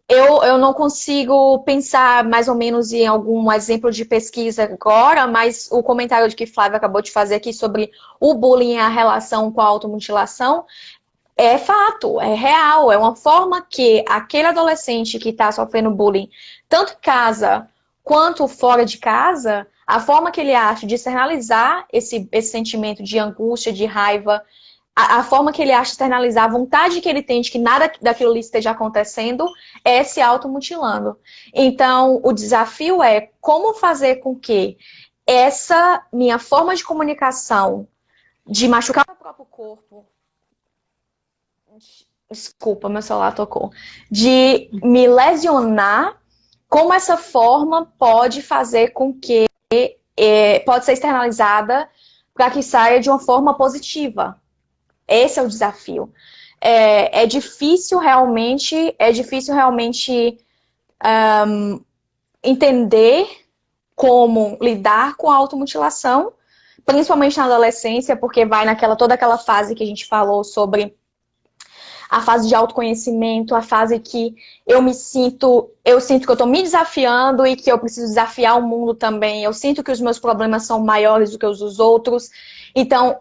Eu não consigo pensar mais ou menos em algum exemplo de pesquisa agora, mas o comentário de que Flávia acabou de fazer aqui sobre o bullying e a relação com a automutilação é fato, é real, é uma forma que aquele adolescente que está sofrendo bullying, tanto em casa quanto fora de casa, a forma que ele acha de externalizar esse sentimento de angústia, de raiva, a forma que ele acha de externalizar, a vontade que ele tem de que nada daquilo ali esteja acontecendo, é se automutilando. Então, o desafio é como fazer com que essa minha forma de comunicação, de machucar o próprio corpo, desculpa, meu celular tocou, de me lesionar, como essa forma pode fazer com que pode ser externalizada para que saia de uma forma positiva. Esse é o desafio. É difícil realmente entender como lidar com a automutilação, principalmente na adolescência, porque vai toda aquela fase que a gente falou sobre a fase de autoconhecimento, a fase que eu sinto que eu estou me desafiando e que eu preciso desafiar o mundo também. Eu sinto que os meus problemas são maiores do que os dos outros. Então,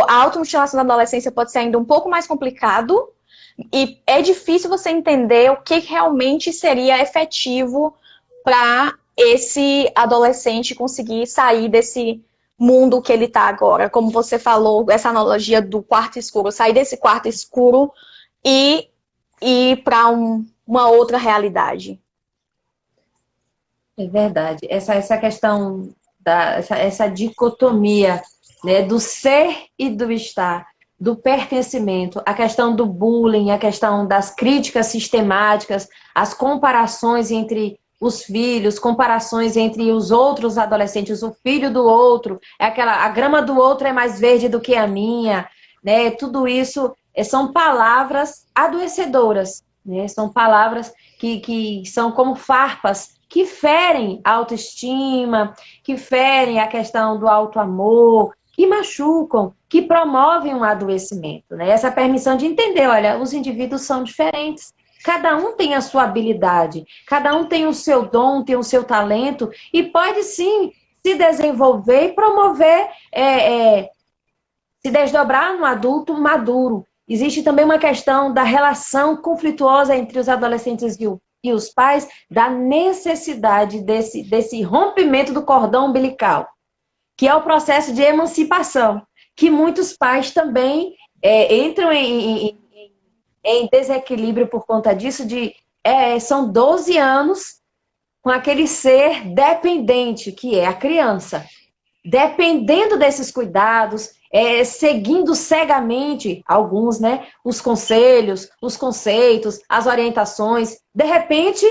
a automutilação na adolescência pode ser ainda um pouco mais complicado e é difícil você entender o que realmente seria efetivo para esse adolescente conseguir sair desse mundo que ele está agora. Como você falou, essa analogia do quarto escuro, sair desse quarto escuro e ir para uma outra realidade. É verdade. Essa questão, essa dicotomia, né, do ser e do estar, do pertencimento, a questão do bullying, a questão das críticas sistemáticas, as comparações entre os filhos, comparações entre os outros adolescentes, o filho do outro, a grama do outro é mais verde do que a minha, né? Tudo isso são palavras adoecedoras, né? São palavras que são como farpas que ferem a autoestima, que ferem a questão do auto-amor, que machucam, que promovem um adoecimento, né? Essa permissão de entender, olha, os indivíduos são diferentes. Cada um tem a sua habilidade, cada um tem o seu dom, tem o seu talento e pode sim se desenvolver e promover, se desdobrar no adulto maduro. Existe também uma questão da relação conflituosa entre os adolescentes e os pais, da necessidade desse rompimento do cordão umbilical, que é o processo de emancipação, que muitos pais também entram em desequilíbrio por conta disso, são 12 anos com aquele ser dependente, que é a criança. Dependendo desses cuidados, seguindo cegamente, alguns, né, os conselhos, os conceitos, as orientações, de repente,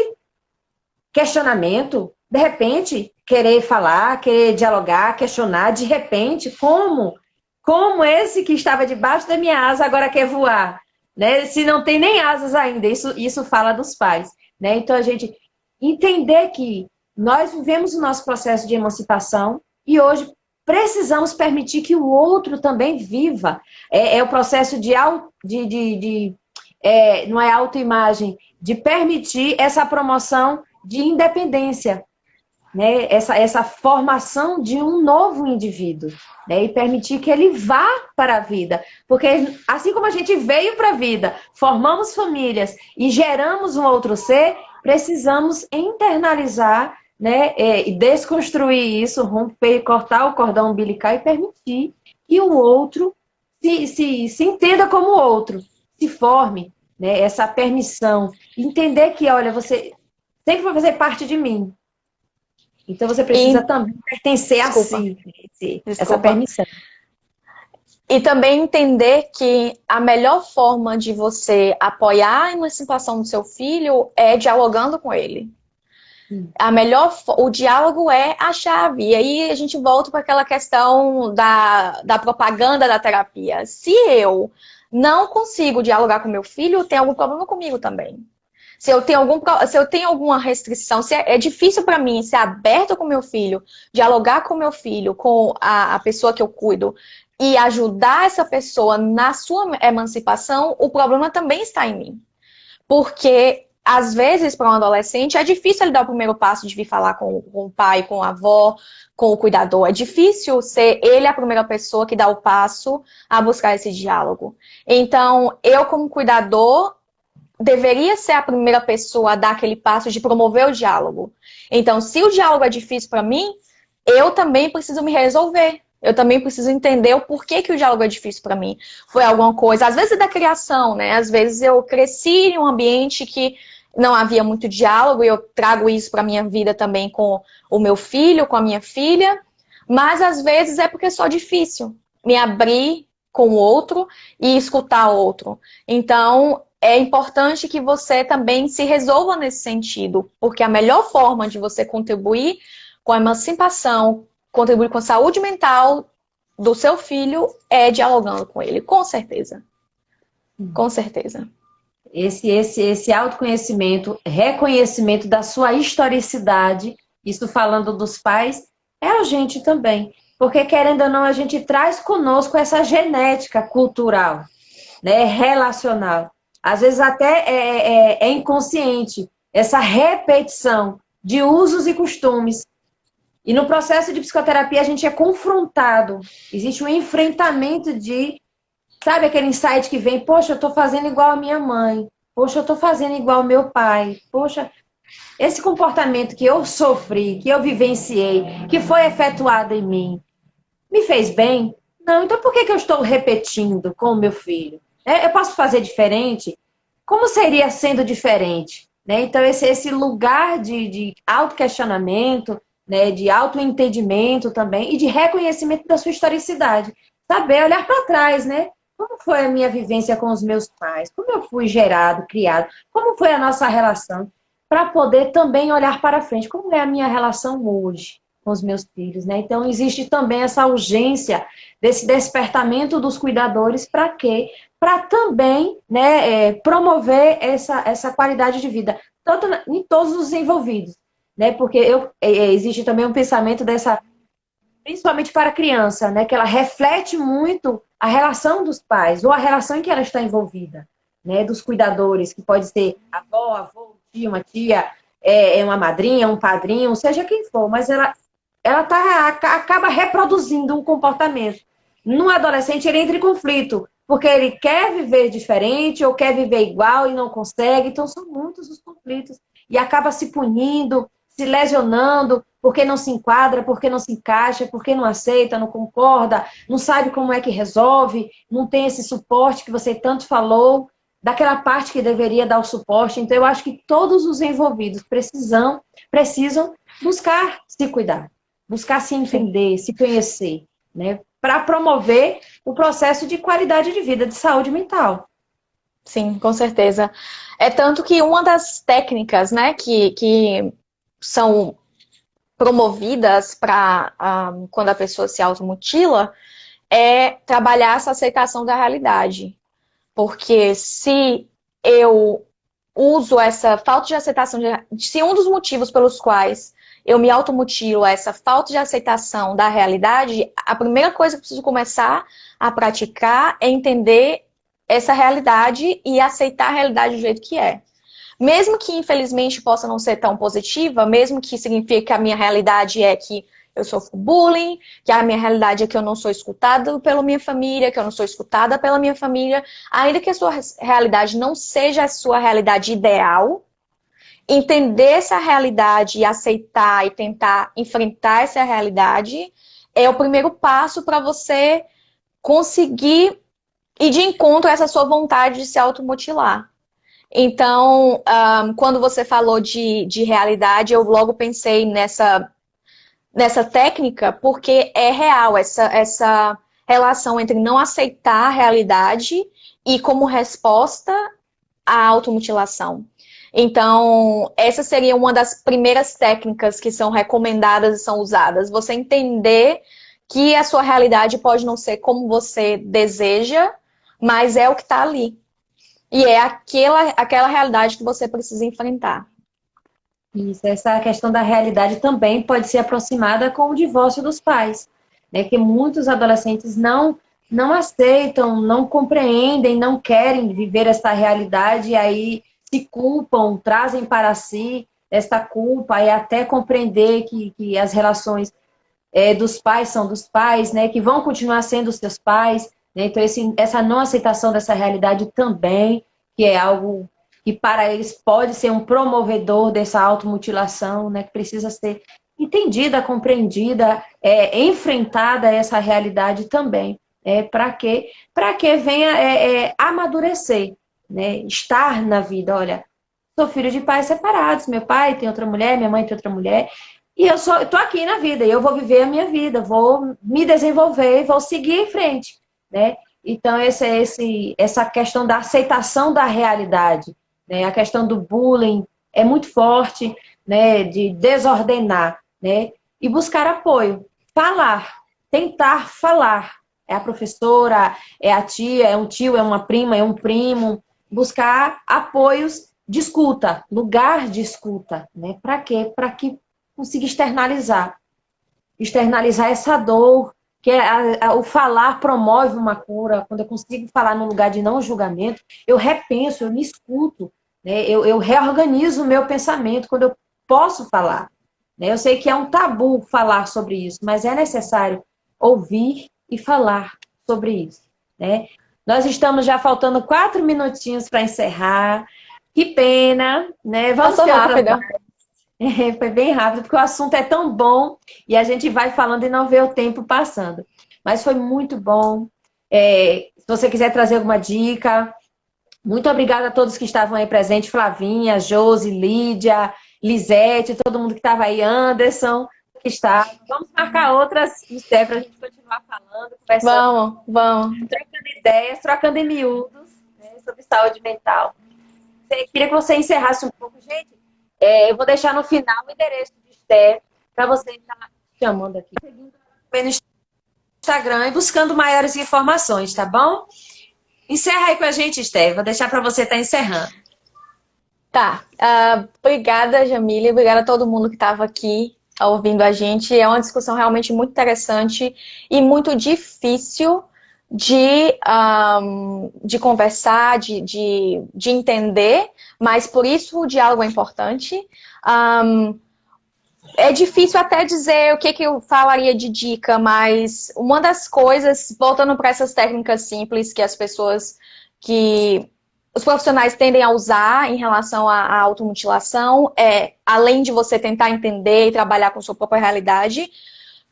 questionamento, de repente, querer falar, querer dialogar, questionar, de repente, como esse que estava debaixo da minha asa agora quer voar? Né? Se não tem nem asas ainda, isso fala dos pais. Né? Então, a gente entender que nós vivemos o nosso processo de emancipação e hoje precisamos permitir que o outro também viva. É o processo não é autoimagem, de permitir essa promoção de independência, né? Essa formação de um novo indivíduo, né? E permitir que ele vá para a vida. Porque assim como a gente veio para a vida, formamos famílias e geramos um outro ser, precisamos internalizar, né? E desconstruir isso, romper, cortar o cordão umbilical e permitir que o outro se entenda como outro, se forme, né? Essa permissão. Entender que, olha, você sempre vai fazer parte de mim. Então você precisa também pertencer a si, essa permissão. E também entender que a melhor forma de você apoiar a emancipação do seu filho é dialogando com ele. O diálogo é a chave. E aí a gente volta para aquela questão da propaganda da terapia. Se eu não consigo dialogar com meu filho, tem algum problema comigo também. Se eu tenho alguma restrição, se é difícil para mim ser aberto com meu filho, dialogar com meu filho, com a pessoa que eu cuido, e ajudar essa pessoa na sua emancipação, o problema também está em mim. Porque, às vezes, para um adolescente, é difícil ele dar o primeiro passo de vir falar com o pai, com a avó, com o cuidador. É difícil ser ele a primeira pessoa que dá o passo a buscar esse diálogo. Então, eu, como cuidador, deveria ser a primeira pessoa a dar aquele passo de promover o diálogo. Então, se o diálogo é difícil para mim, eu também preciso me resolver. Eu também preciso entender o porquê que o diálogo é difícil para mim. Foi alguma coisa, às vezes é da criação, né? Às vezes eu cresci em um ambiente que não havia muito diálogo e eu trago isso para minha vida também com o meu filho, com a minha filha. Mas às vezes é porque é só difícil me abrir com o outro e escutar o outro. Então, é importante que você também se resolva nesse sentido, porque a melhor forma de você contribuir com a emancipação, contribuir com a saúde mental do seu filho é dialogando com ele, com certeza. Com certeza. Esse autoconhecimento, reconhecimento da sua historicidade, isso falando dos pais, é a gente também. Porque, querendo ou não, a gente traz conosco essa genética cultural, né, relacional. Às vezes até é inconsciente, essa repetição de usos e costumes. E no processo de psicoterapia a gente é confrontado, existe um enfrentamento de, sabe aquele insight que vem, poxa, eu estou fazendo igual a minha mãe, poxa, eu estou fazendo igual ao meu pai, poxa, esse comportamento que eu sofri, que eu vivenciei, que foi efetuado em mim, me fez bem? Não, então por que eu estou repetindo com o meu filho? Eu posso fazer diferente? Como seria sendo diferente? Né? Então, esse lugar de autoquestionamento, né, de autoentendimento também, e de reconhecimento da sua historicidade. Saber olhar para trás, né? Como foi a minha vivência com os meus pais? Como eu fui gerado, criado? Como foi a nossa relação? Para poder também olhar para frente. Como é a minha relação hoje com os meus filhos, né? Então, existe também essa urgência desse despertamento dos cuidadores para quê? Para também, né, promover essa qualidade de vida, tanto em todos os envolvidos, né? Porque existe também um pensamento dessa, principalmente para a criança, né, que ela reflete muito a relação dos pais ou a relação em que ela está envolvida, né, dos cuidadores, que pode ser avó, avô, tio, uma tia, uma madrinha, um padrinho, seja quem for, mas acaba reproduzindo um comportamento. No adolescente, ele entra em conflito, porque ele quer viver diferente ou quer viver igual e não consegue. Então, são muitos os conflitos. E acaba se punindo, se lesionando, porque não se enquadra, porque não se encaixa, porque não aceita, não concorda, não sabe como é que resolve, não tem esse suporte que você tanto falou, daquela parte que deveria dar o suporte. Então, eu acho que todos os envolvidos precisam buscar se cuidar, buscar se entender, se conhecer, né? Para promover o processo de qualidade de vida, de saúde mental. Sim, com certeza. É tanto que uma das técnicas, né, que são promovidas para quando a pessoa se automutila é trabalhar essa aceitação da realidade. Porque se eu uso essa falta de aceitação, se um dos motivos pelos quais eu me automutilo é essa falta de aceitação da realidade, a primeira coisa que eu preciso começar a praticar é entender essa realidade e aceitar a realidade do jeito que é. Mesmo que, infelizmente, possa não ser tão positiva, mesmo que signifique que a minha realidade é que eu sofro bullying, que a minha realidade é que eu não sou escutada pela minha família, que eu não sou escutada pela minha família, ainda que a sua realidade não seja a sua realidade ideal, entender essa realidade e aceitar e tentar enfrentar essa realidade é o primeiro passo para você conseguir ir de encontro a essa sua vontade de se automutilar. Então, quando você falou de realidade, eu logo pensei nessa técnica, porque é real essa relação entre não aceitar a realidade e como resposta à automutilação. Então, essa seria uma das primeiras técnicas que são recomendadas e são usadas. Você entender que a sua realidade pode não ser como você deseja, mas é o que está ali. E é aquela realidade que você precisa enfrentar. Isso, essa questão da realidade também pode ser aproximada com o divórcio dos pais, né? Que muitos adolescentes não aceitam, não compreendem, não querem viver esta realidade, e aí se culpam, trazem para si esta culpa, e até compreender que as relações dos pais são dos pais, né, que vão continuar sendo os seus pais, né, então essa não aceitação dessa realidade também, que é algo que para eles pode ser um promovedor dessa automutilação, né, que precisa ser entendida, compreendida, enfrentada essa realidade também, para que venha amadurecer, né, estar na vida, olha, sou filho de pais separados, meu pai tem outra mulher, minha mãe tem outra mulher, e eu tô aqui na vida, e eu vou viver a minha vida, vou me desenvolver, vou seguir em frente, né? Então, essa questão da aceitação da realidade, né? A questão do bullying é muito forte, né? De desordenar, né? E buscar apoio, falar, tentar falar. É a professora, é a tia, é um tio, é uma prima, é um primo. Buscar apoios de escuta, lugar de escuta, né? Para quê? Para que consiga externalizar essa dor, que o falar promove uma cura. Quando eu consigo falar num lugar de não julgamento, eu repenso, eu me escuto, né? Eu reorganizo o meu pensamento quando eu posso falar, né? Eu sei que é um tabu falar sobre isso, mas é necessário ouvir e falar sobre isso, né? Nós estamos já faltando 4 minutinhos para encerrar. Que pena, né? Vamos Passou ter outras. rápido. Foi bem rápido, porque o assunto é tão bom e a gente vai falando e não vê o tempo passando. Mas foi muito bom. Se você quiser trazer alguma dica, muito obrigada a todos que estavam aí presentes, Flavinha, Josi, Lídia, Lisete, todo mundo que estava aí, Anderson, que está. Vamos marcar outras, Esté, para a gente continuar falando, conversando, Vamos. trocando ideias, trocando em miúdos, né, sobre saúde mental. Queria que você encerrasse um pouco, gente. Eu vou deixar no final o endereço de Esté para você estar chamando aqui. Seguindo no Instagram e buscando maiores informações, tá bom? Encerra aí com a gente, Esté. Vou deixar para você estar encerrando. Tá. Obrigada, Jamília. Obrigada a todo mundo que estava aqui ouvindo a gente. É uma discussão realmente muito interessante e muito difícil de conversar, de entender, mas por isso o diálogo é importante. É difícil até dizer o que eu falaria de dica, mas uma das coisas, voltando para essas técnicas simples que os profissionais tendem a usar em relação à automutilação, além de você tentar entender e trabalhar com sua própria realidade,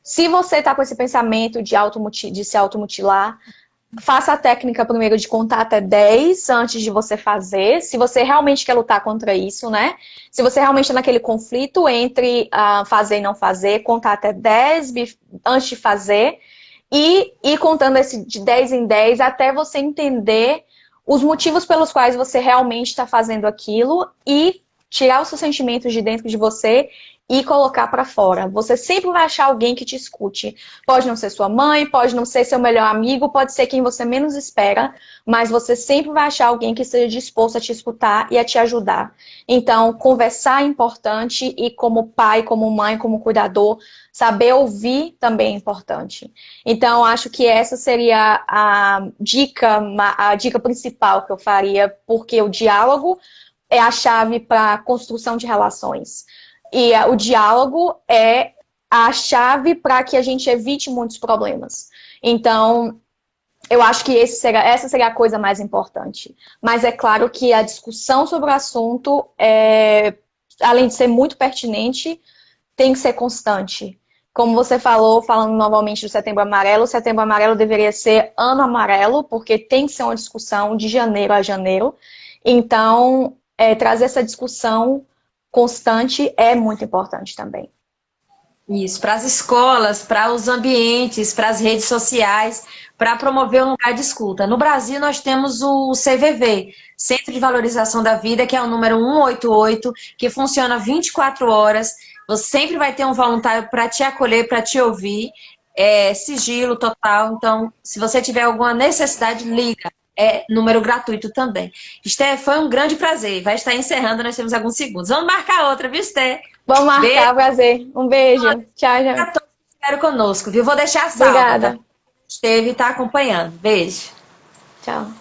se você está com esse pensamento de se automutilar, faça a técnica primeiro de contar até 10 antes de você fazer, se você realmente quer lutar contra isso, né? Se você realmente está naquele conflito entre fazer e não fazer, contar até 10 antes de fazer e ir contando esse de 10 em 10 até você entender os motivos pelos quais você realmente está fazendo aquilo e tirar os seus sentimentos de dentro de você e colocar para fora. Você sempre vai achar alguém que te escute. Pode não ser sua mãe, pode não ser seu melhor amigo, pode ser quem você menos espera, mas você sempre vai achar alguém que esteja disposto a te escutar e a te ajudar. Então, conversar é importante e como pai, como mãe, como cuidador, saber ouvir também é importante. Então, acho que essa seria a dica principal que eu faria, porque o diálogo é a chave para a construção de relações. E o diálogo é a chave para que a gente evite muitos problemas. Então, eu acho que essa seria a coisa mais importante. Mas é claro que a discussão sobre o assunto, além de ser muito pertinente, tem que ser constante. Como você falou, falando novamente do o Setembro Amarelo deveria ser Ano Amarelo, porque tem que ser uma discussão de janeiro a janeiro. Então, trazer essa discussão constante é muito importante também. Isso, para as escolas, para os ambientes, para as redes sociais, para promover um lugar de escuta. No Brasil, nós temos o CVV, Centro de Valorização da Vida, que é o número 188, que funciona 24 horas. Você sempre vai ter um voluntário para te acolher, para te ouvir. Sigilo total. Então, se você tiver alguma necessidade, liga. É número gratuito também. Esté, foi um grande prazer. Vai estar encerrando, nós temos alguns segundos. Vamos marcar outra, viu, Esté? Vamos marcar, Beijo prazer. Um beijo. Tchau, a já. todos que estiveram conosco, viu? Vou deixar salvo, tá? Obrigada. esteve e está acompanhando. Beijo. Tchau.